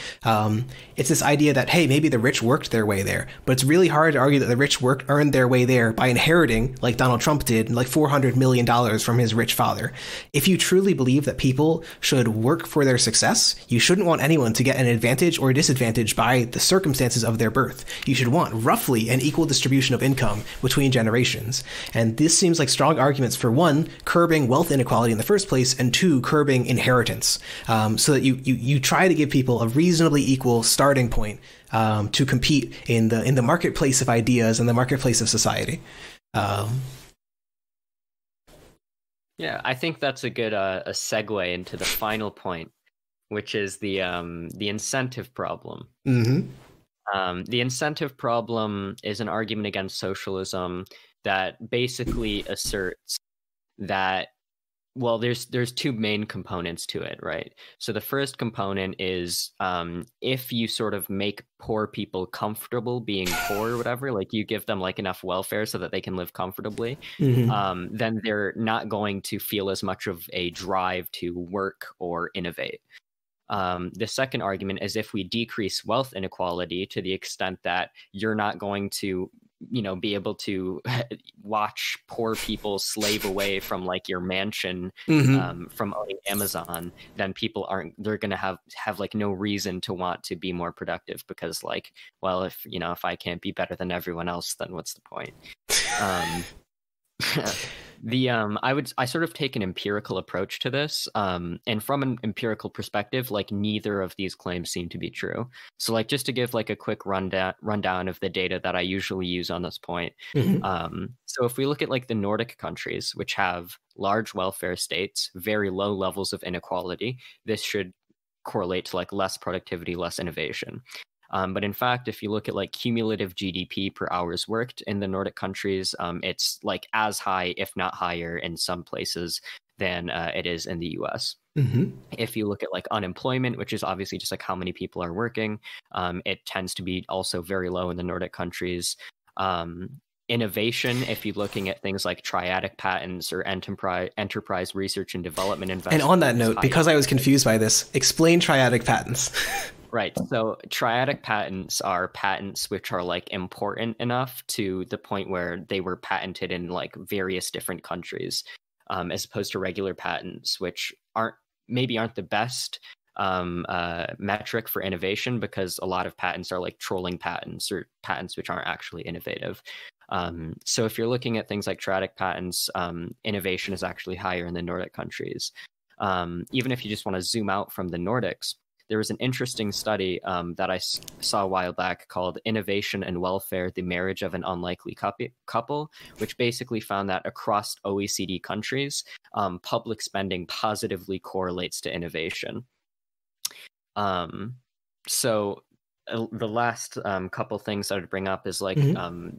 It's this idea that, hey, maybe the rich worked their way there, but it's really hard to argue that the rich earned their way there by inheriting, like Donald Trump did, like $400 million from his rich father. If you truly believe that people should work for their success, you shouldn't want anyone to get an advantage or disadvantage by the circumstances of their birth. You should want roughly an equal distribution of income between generations. And this seems like strong arguments for 1, curbing wealth inequality in the first place, and 2, curbing inheritance, so that you try to give people a reasonably equal starting point to compete in the marketplace of ideas and the marketplace of society.
Yeah, I think that's a good a segue into the final point, which is the incentive problem.
Mm-hmm.
The incentive problem is an argument against socialism that basically asserts that, well, there's 2 main components to it, right? So the first component is if you sort of make poor people comfortable being poor or whatever, like you give them like enough welfare so that they can live comfortably, then they're not going to feel as much of a drive to work or innovate. The second argument is if we decrease wealth inequality to the extent that you're not going to, be able to watch poor people slave away from like your mansion from owning Amazon, then people they're going to have like no reason to want to be more productive, because like, well, if I can't be better than everyone else, then what's the point? I sort of take an empirical approach to this, and from an empirical perspective, like neither of these claims seem to be true. So like just to give like a quick rundown of the data that I usually use on this point. So if we look at like the Nordic countries, which have large welfare states, very low levels of inequality, this should correlate to like less productivity, less innovation. But in fact, if you look at like cumulative GDP per hours worked in the Nordic countries, it's like as high, if not higher in some places than it is in the US. If you look at like unemployment, which is obviously just like how many people are working, it tends to be also very low in the Nordic countries. Innovation, if you're looking at things like triadic patents or enterprise research and development investment.
And on that note, because I was confused by this, explain triadic patents.
Right. So triadic patents are patents which are like important enough to the point where they were patented in like various different countries, as opposed to regular patents, which aren't the best metric for innovation, because a lot of patents are like trolling patents or patents which aren't actually innovative. So if you're looking at things like triadic patents, innovation is actually higher in the Nordic countries. Even if you just want to zoom out from the Nordics, there was an interesting study that I saw a while back called Innovation and Welfare, the Marriage of an Unlikely Couple, which basically found that across OECD countries, public spending positively correlates to innovation. So the last couple things that I'd bring up is like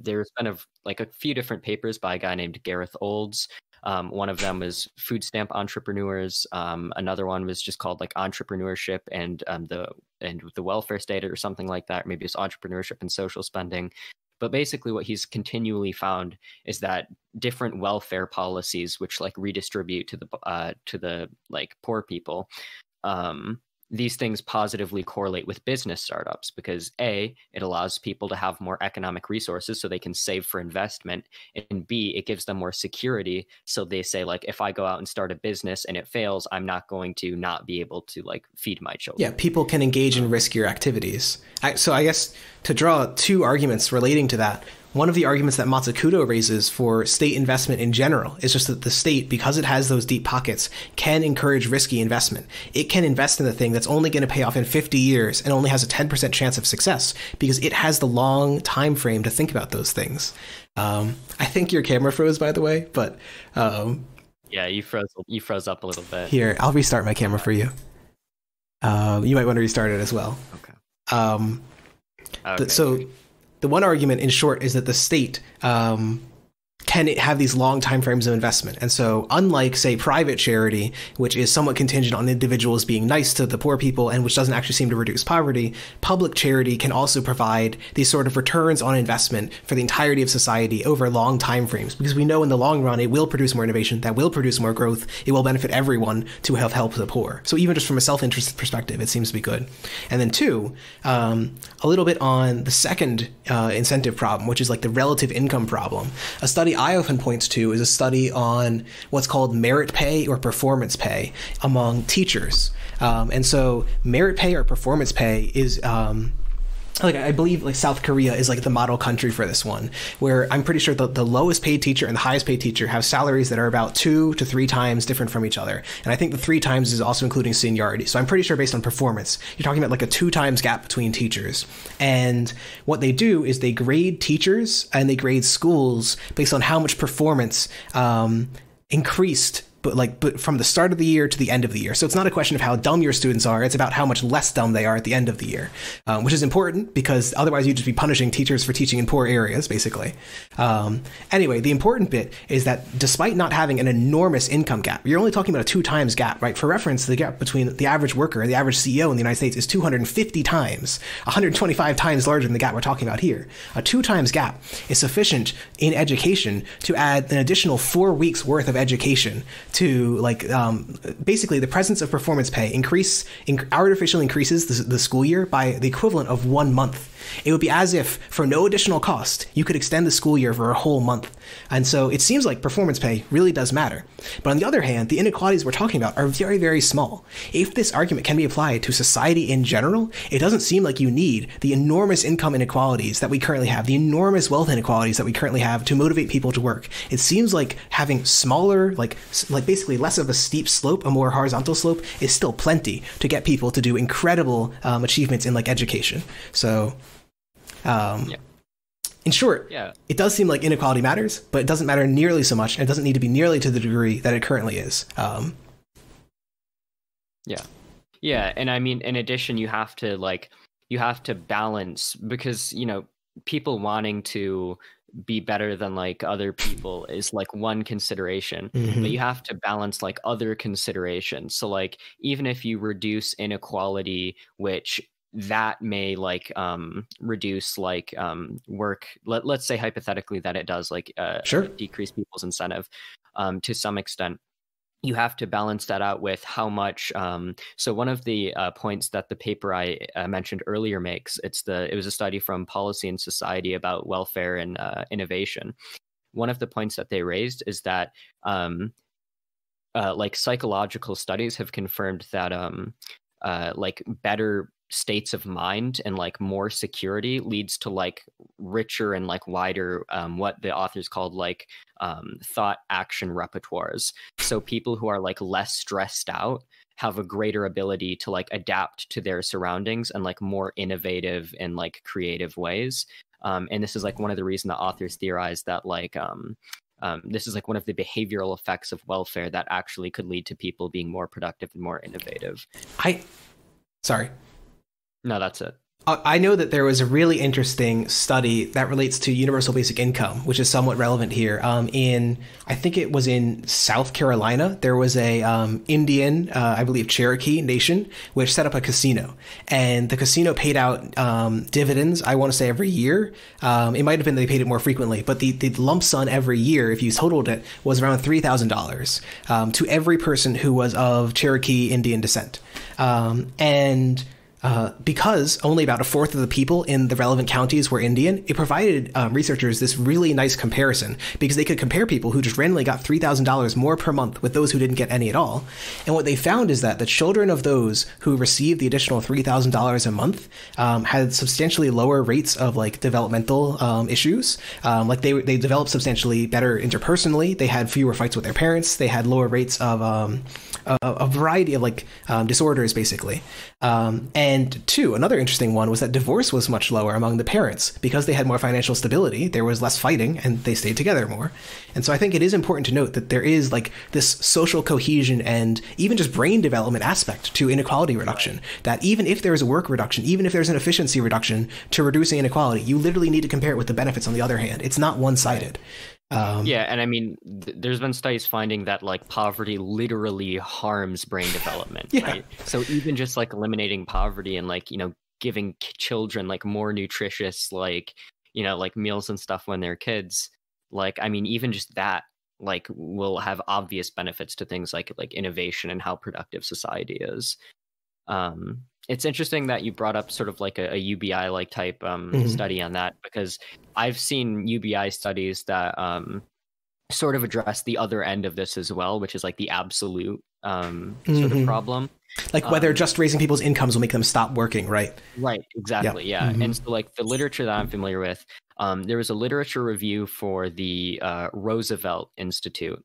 there's been a few different papers by a guy named Gareth Olds. One of them was food stamp entrepreneurs. Another one was just called like entrepreneurship and the welfare state or something like that. Maybe it's entrepreneurship and social spending. But basically what he's continually found is that different welfare policies, which like redistribute to the like poor people, these things positively correlate with business startups because A, it allows people to have more economic resources so they can save for investment, and B, it gives them more security. So they say like, if I go out and start a business and it fails, I'm not going to not be able to like feed my children.
Yeah, people can engage in riskier activities. So I guess to draw two arguments relating to that, one of the arguments that Matsukudo raises for state investment in general is just that the state, because it has those deep pockets, can encourage risky investment. It can invest in the thing that's only going to pay off in 50 years and only has a 10% chance of success because it has the long time frame to think about those things. I think your camera froze, by the way, but
yeah, you froze up a little bit.
Here, I'll restart my camera for you. You might want to restart it as well.
Okay. Okay.
So the one argument, in short, is that the state can have these long time frames of investment. And so unlike, say, private charity, which is somewhat contingent on individuals being nice to the poor people and which doesn't actually seem to reduce poverty, public charity can also provide these sort of returns on investment for the entirety of society over long time frames, because we know in the long run it will produce more innovation, that will produce more growth, it will benefit everyone to have helped the poor. So even just from a self-interest perspective, it seems to be good. And then two, a little bit on the second incentive problem, which is like the relative income problem. A study I often points to is a study on what's called merit pay or performance pay among teachers. And so merit pay or performance pay is like, I believe like South Korea is like the model country for this one, where I'm pretty sure the lowest paid teacher and the highest paid teacher have salaries that are about 2 to 3 times different from each other. And I think the 3 times is also including seniority. So I'm pretty sure based on performance, you're talking about like a 2 times gap between teachers. And what they do is they grade teachers and they grade schools based on how much performance increased but from the start of the year to the end of the year. So it's not a question of how dumb your students are. It's about how much less dumb they are at the end of the year, which is important because otherwise you'd just be punishing teachers for teaching in poor areas, basically. Anyway, the important bit is that despite not having an enormous income gap, you're only talking about a 2 times gap, right? For reference, the gap between the average worker and the average CEO in the United States is 250 times, 125 times larger than the gap we're talking about here. A 2 times gap is sufficient in education to add an additional 4 weeks worth of education to like basically the presence of performance pay artificially increases the school year by the equivalent of 1 month. It would be as if, for no additional cost, you could extend the school year for a whole month. And so it seems like performance pay really does matter. But on the other hand, the inequalities we're talking about are very, very small. If this argument can be applied to society in general, it doesn't seem like you need the enormous income inequalities that we currently have, the enormous wealth inequalities that we currently have to motivate people to work. It seems like having smaller, like basically less of a steep slope, a more horizontal slope, is still plenty to get people to do incredible achievements in like education. So, in short, it does seem like inequality matters, but it doesn't matter nearly so much, and it doesn't need to be nearly to the degree that it currently is.
Yeah, and I mean, in addition, you have to balance, because people wanting to be better than like other people is like one consideration, but you have to balance like other considerations. So like even if you reduce inequality, which that may like reduce like work, let's say hypothetically that it does like decrease people's incentive to some extent, you have to balance that out with how much. So one of the points that the paper I mentioned earlier makes, it was a study from Policy and Society about welfare and innovation. One of the points that they raised is that like psychological studies have confirmed that like better states of mind and like more security leads to like richer and like wider what the authors called like thought action repertoires. So people who are like less stressed out have a greater ability to like adapt to their surroundings and like more innovative and like creative ways. And this is like one of the reasons the authors theorize that like this is like one of the behavioral effects of welfare that actually could lead to people being more productive and more innovative.
Sorry.
No, that's it.
I know that there was a really interesting study that relates to universal basic income, which is somewhat relevant here. I think it was in South Carolina, there was a Indian, I believe Cherokee nation, which set up a casino, and the casino paid out dividends, I want to say every year. It might have been they paid it more frequently, but the lump sum every year, if you totaled it, was around $3,000 to every person who was of Cherokee Indian descent. Because only about a fourth of the people in the relevant counties were Indian, it provided researchers this really nice comparison, because they could compare people who just randomly got $3,000 more per month with those who didn't get any at all. And what they found is that the children of those who received the additional $3,000 a month had substantially lower rates of like developmental issues. Like they developed substantially better interpersonally. They had fewer fights with their parents. They had lower rates of a variety of like disorders, basically. And two, another interesting one was that divorce was much lower among the parents because they had more financial stability. There was less fighting and they stayed together more. And so I think it is important to note that there is like this social cohesion and even just brain development aspect to inequality reduction, that even if there is a work reduction, even if there's an efficiency reduction to reducing inequality, you literally need to compare it with the benefits on the other hand. It's not one-sided.
And I mean, there's been studies finding that like poverty literally harms brain development, right? So even just like eliminating poverty and like, giving children like more nutritious, like, like meals and stuff when they're kids, like, I mean, even just that like will have obvious benefits to things like innovation and how productive society is. It's interesting that you brought up sort of like a UBI like type study on that, because I've seen UBI studies that sort of address the other end of this as well, which is like the absolute sort of problem.
Like whether just raising people's incomes will make them stop working, right?
Right, exactly, yeah. And so like the literature that I'm familiar with, there was a literature review for the Roosevelt Institute.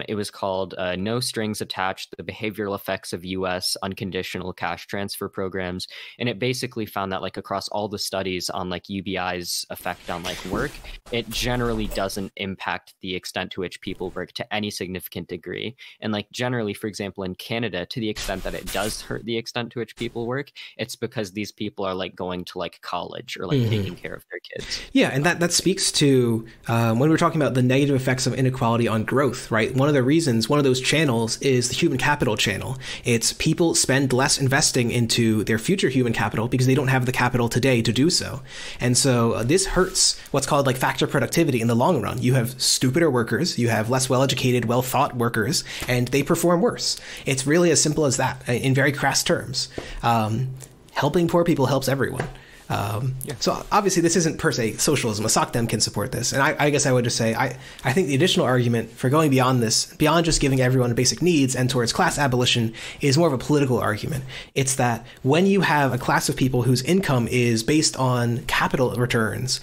It was called No Strings Attached, The Behavioral Effects of U.S. Unconditional Cash Transfer Programs. And it basically found that like across all the studies on like UBI's effect on like work, it generally doesn't impact the extent to which people work to any significant degree. And like generally, for example, in Canada, to the extent that it does hurt the extent to which people work, it's because these people are like going to like college or like taking care of their kids.
Yeah, and that speaks to when we're talking about the negative effects of inequality on growth, right? One of the reasons, one of those channels is the human capital channel. It's people spend less investing into their future human capital because they don't have the capital today to do so. And so this hurts what's called like factor productivity in the long run. You have stupider workers, you have less well-educated, well-thought workers, and they perform worse. It's really as simple as that in very crass terms. Helping poor people helps everyone. So obviously this isn't per se socialism. A SOCDEM can support this. And I guess I would just say, I think the additional argument for going beyond this, beyond just giving everyone basic needs and towards class abolition, is more of a political argument. It's that when you have a class of people whose income is based on capital returns,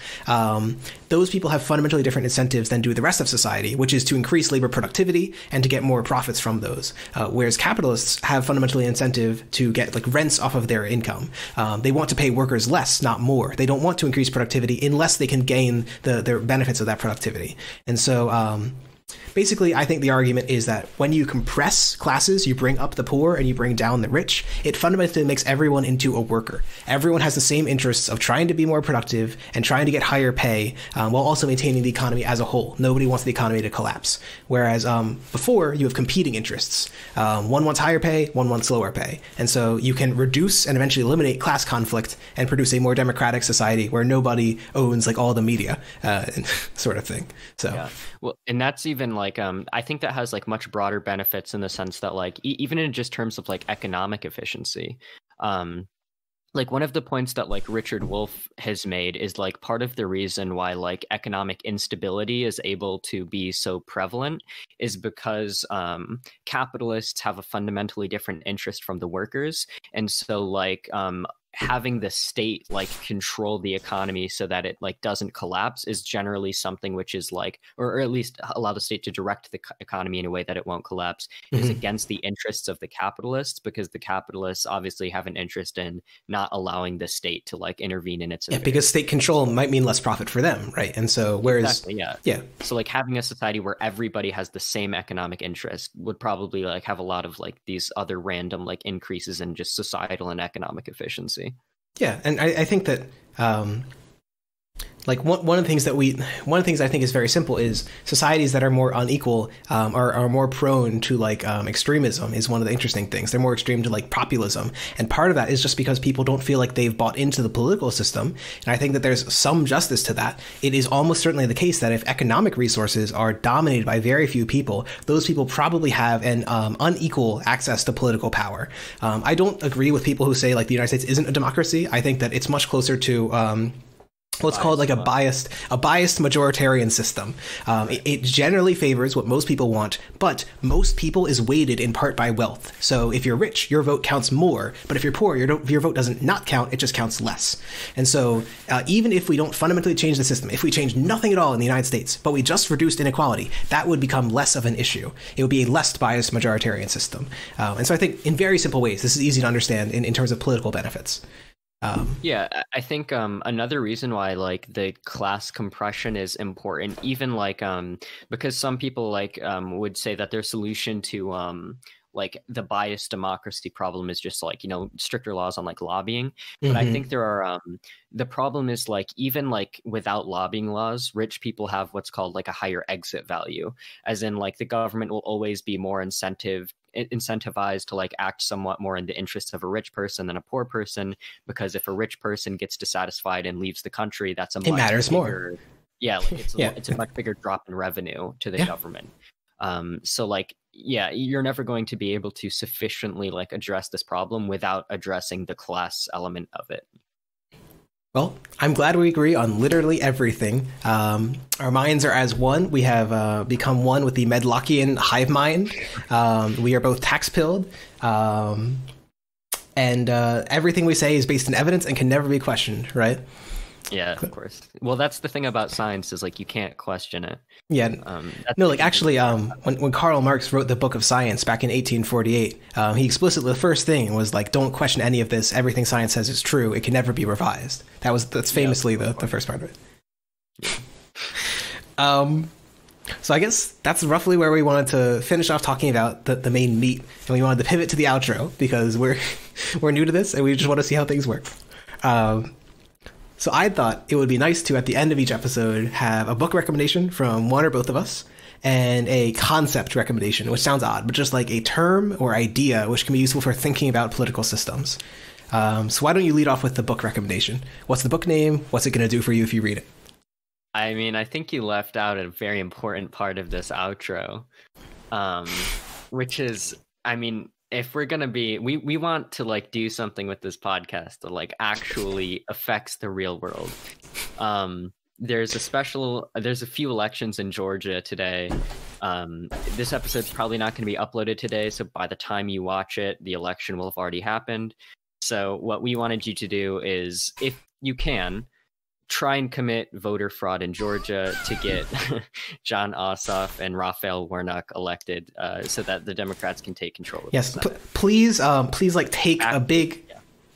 those people have fundamentally different incentives than do the rest of society, which is to increase labor productivity and to get more profits from those. Whereas capitalists have fundamentally incentive to get like rents off of their income. They want to pay workers less, not more. They don't want to increase productivity unless they can gain the benefits of that productivity. And so basically, I think the argument is that when you compress classes, you bring up the poor and you bring down the rich, it fundamentally makes everyone into a worker. Everyone has the same interests of trying to be more productive and trying to get higher pay while also maintaining the economy as a whole. Nobody wants the economy to collapse. Whereas before, you have competing interests. One wants higher pay, one wants lower pay. And so you can reduce and eventually eliminate class conflict and produce a more democratic society where nobody owns like all the media sort of thing. So,
yeah. Well, and that's even like I think that has like much broader benefits in the sense that like even in just terms of like economic efficiency, like one of the points that like Richard Wolff has made is like part of the reason why like economic instability is able to be so prevalent is because capitalists have a fundamentally different interest from the workers, and so like having the state like control the economy so that it like doesn't collapse is generally something which is like, or at least allow the state to direct the economy in a way that it won't collapse, is against the interests of the capitalists, because the capitalists obviously have an interest in not allowing the state to like intervene in its affairs.
Because state control might mean less profit for them, right? And so whereas
so like having a society where everybody has the same economic interest would probably like have a lot of like these other random like increases in just societal and economic efficiency.
Yeah, and I think that like one of the things I think is very simple is societies that are more unequal are more prone to like extremism is one of the interesting things. They're more extreme to like populism, and part of that is just because people don't feel like they've bought into the political system. And I think that there's some justice to that. It is almost certainly the case that if economic resources are dominated by very few people, those people probably have an unequal access to political power. I don't agree with people who say like the United States isn't a democracy. I think that it's much closer to what's called like a biased majoritarian system. It generally favors what most people want, but most people is weighted in part by wealth. So if you're rich, your vote counts more, but if you're poor, your vote doesn't not count, it just counts less. And so even if we don't fundamentally change the system, if we change nothing at all in the United States, but we just reduced inequality, that would become less of an issue. It would be a less biased majoritarian system. And so I think in very simple ways, this is easy to understand in terms of political benefits.
Yeah, I think another reason why like the class compression is important, even like because some people like would say that their solution to like the biased democracy problem is just like, you know, stricter laws on like lobbying. But I think there are the problem is like even like without lobbying laws, rich people have what's called like a higher exit value, as in like the government will always be more incentivized to like act somewhat more in the interests of a rich person than a poor person, because if a rich person gets dissatisfied and leaves the country, that's
it matters more.
Yeah, like it's a much bigger drop in revenue to the government. So like, yeah, you're never going to be able to sufficiently like address this problem without addressing the class element of it.
Well, I'm glad we agree on literally everything. Our minds are as one. We have become one with the Medlockian hive mind. We are both tax-pilled. And everything we say is based in evidence and can never be questioned, right?
Yeah, of course. Well, that's the thing about science is like you can't question it.
Yeah. No, like actually, when Karl Marx wrote the Book of Science back in 1848, he explicitly, the first thing was like, don't question any of this. Everything science says is true. It can never be revised. That's famously the first part of it.
Yeah.
So I guess that's roughly where we wanted to finish off talking about the main meat, and we wanted to pivot to the outro because we're new to this and we just want to see how things work. So I thought it would be nice to, at the end of each episode, have a book recommendation from one or both of us and a concept recommendation, which sounds odd, but just like a term or idea which can be useful for thinking about political systems. So why don't you lead off with the book recommendation? What's the book name? What's it going to do for you if you read it?
I mean, I think you left out a very important part of this outro, which is, I mean, if we're gonna be, we want to like do something with this podcast that like actually affects the real world. There's a few elections in Georgia today. This episode's probably not going to be uploaded today, so by the time you watch it, the election will have already happened. So what we wanted you to do is, if you can, try and commit voter fraud in Georgia to get Jon Ossoff and Raphael Warnock elected, so that the Democrats can take control of
Yes,
the Senate.
please like take a big...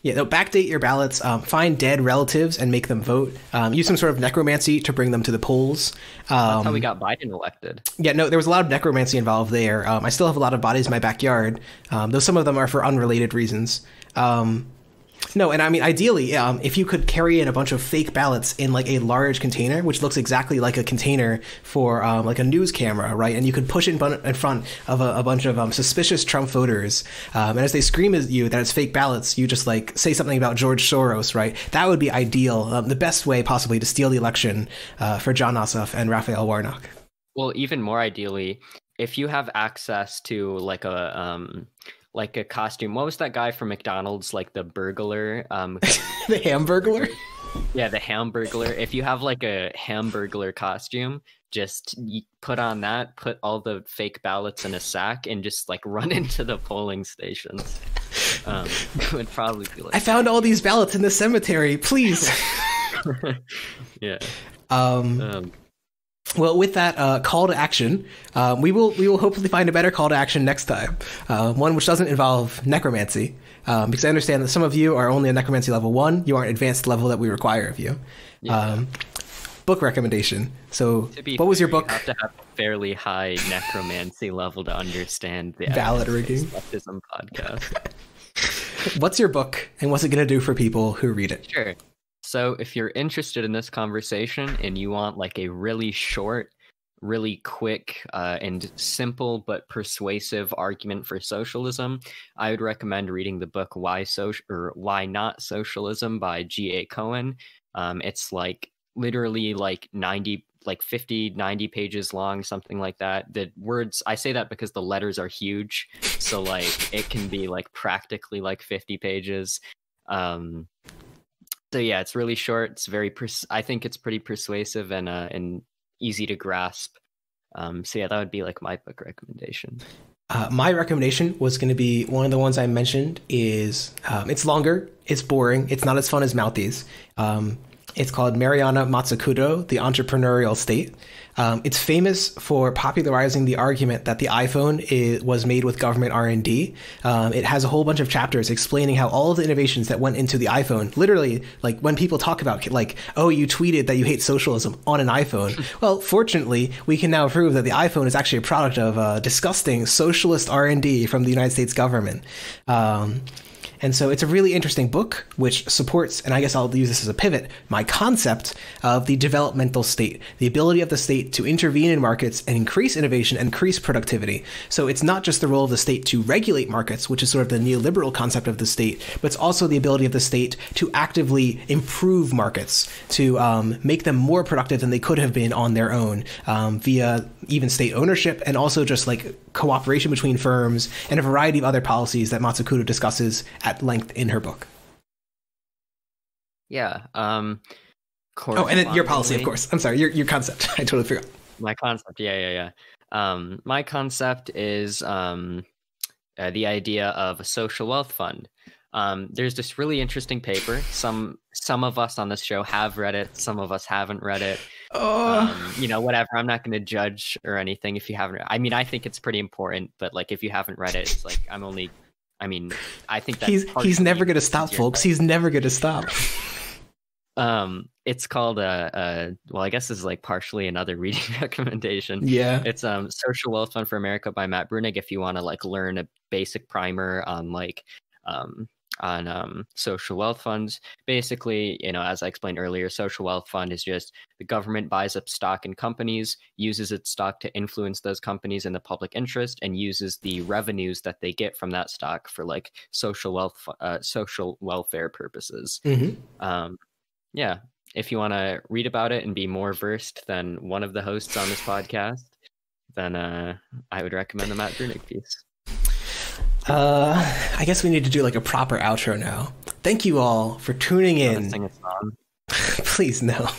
backdate your ballots, find dead relatives and make them vote. Use some sort of necromancy to bring them to the polls.
That's how we got Biden elected.
Yeah, no, there was a lot of necromancy involved there. I still have a lot of bodies in my backyard, though some of them are for unrelated reasons. No, and I mean, ideally, if you could carry in a bunch of fake ballots in like a large container, which looks exactly like a container for like a news camera, right? And you could push it in front of a bunch of suspicious Trump voters. And as they scream at you that it's fake ballots, you just like say something about George Soros, right? That would be ideal. The best way possibly to steal the election for Jon Ossoff and Raphael Warnock.
Well, even more ideally, if you have access to like a costume. What was that guy from McDonald's, like the burglar?
The Hamburglar?
Yeah, the Hamburglar. If you have like a Hamburglar costume, just put on that, put all the fake ballots in a sack, and just like run into the polling stations. It would probably be like,
I found all these ballots in the cemetery, please.
Yeah.
Well, with that call to action, we will hopefully find a better call to action next time, one which doesn't involve necromancy, because I understand that some of you are only at necromancy level 1. You aren't advanced level that we require of you. Yeah. Book recommendation. So, what was your book?
You have to have a fairly high necromancy level to understand the
ballot rigging
Leftism podcast.
What's your book, and what's it going to do for people who read it?
Sure. So if you're interested in this conversation and you want like a really short, really quick and simple but persuasive argument for socialism, I would recommend reading the book Why Not Socialism by G.A. Cohen. It's like literally like 50, 90 pages long, something like that. The words, I say that because the letters are huge. So like it can be like practically like 50 pages. So yeah, it's really short. It's very, I think it's pretty persuasive and easy to grasp. So yeah, that would be like my book recommendation.
My recommendation was going to be one of the ones I mentioned. Is it's longer, it's boring, it's not as fun as Mouthy's. It's called Mariana Mazzucato, The Entrepreneurial State. It's famous for popularizing the argument that the iPhone was made with government R&D. It has a whole bunch of chapters explaining how all of the innovations that went into the iPhone, literally, like when people talk about like, oh, you tweeted that you hate socialism on an iPhone. Well, fortunately, we can now prove that the iPhone is actually a product of disgusting socialist R&D from the United States government. And so it's a really interesting book, which supports, and I guess I'll use this as a pivot, my concept of the developmental state, the ability of the state to intervene in markets and increase innovation and increase productivity. So it's not just the role of the state to regulate markets, which is sort of the neoliberal concept of the state, but it's also the ability of the state to actively improve markets, to make them more productive than they could have been on their own, via even state ownership and also just like cooperation between firms and a variety of other policies that Mazzucato discusses at length in her book.
Yeah.
And then your policy, of course. I'm sorry, your concept. I totally forgot.
My concept. Yeah. My concept is the idea of a social wealth fund. There's this really interesting paper. Some of us on this show have read it. Some of us haven't read it. Whatever. I'm not going to judge or anything if you haven't. I mean, I think it's pretty important, but like if you haven't read it, it's like I think that
he's never going to stop, folks. He's never going to stop.
It's called I guess this is like partially another reading recommendation.
Yeah.
It's Social Wealth Fund for America by Matt Brunig. If you want to like learn a basic primer on like social wealth funds. Basically, as I explained earlier, social wealth fund is just the government buys up stock in companies, uses its stock to influence those companies in the public interest, and uses the revenues that they get from that stock for like social welfare purposes.
Mm-hmm.
Yeah. If you want to read about it and be more versed than one of the hosts on this podcast, then I would recommend the Matt Brunig piece.
I guess we need to do like a proper outro now. Thank you all for tuning in.
Sing a song.
Please no.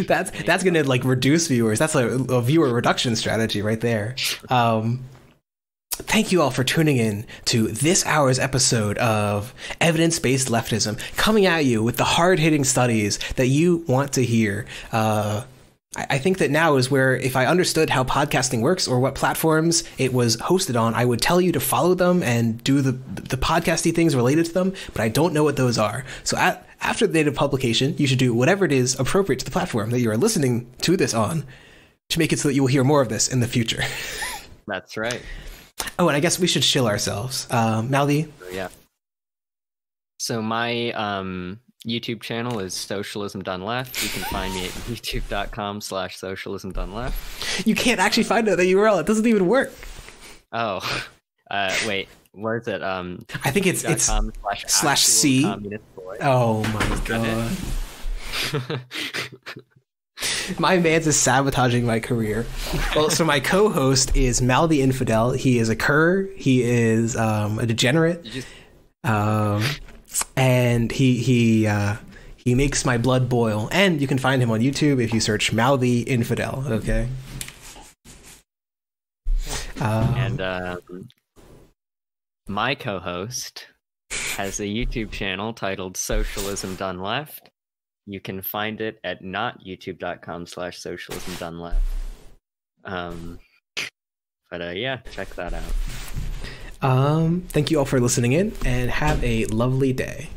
That's gonna like reduce viewers. That's a viewer reduction strategy right there. Thank you all for tuning in to this hour's episode of Evidence-Based Leftism, coming at you with the hard-hitting studies that you want to hear. I think that now is where, if I understood how podcasting works or what platforms it was hosted on, I would tell you to follow them and do the podcasty things related to them, but I don't know what those are. So after the date of publication, you should do whatever it is appropriate to the platform that you are listening to this on to make it so that you will hear more of this in the future.
That's right.
Oh, and I guess we should shill ourselves. Mouthy?
Yeah. So my YouTube channel is Socialism Done Left. You can find me at youtube.com/Socialism Done Left.
You can't actually find that URL. It doesn't even work.
Oh, wait. Where is it?
I think it's /C. Oh my god. My man's is sabotaging my career. Well, so my co-host is Mouthy Infidel. He is a cur. He is a degenerate. And he makes my blood boil. And you can find him on YouTube if you search Mouthy Infidel. Okay.
And my co-host has a YouTube channel titled Socialism Done Left. You can find it at not youtube.com/Socialism Done Left. But yeah, check that out.
Thank you all for listening in, and have a lovely day.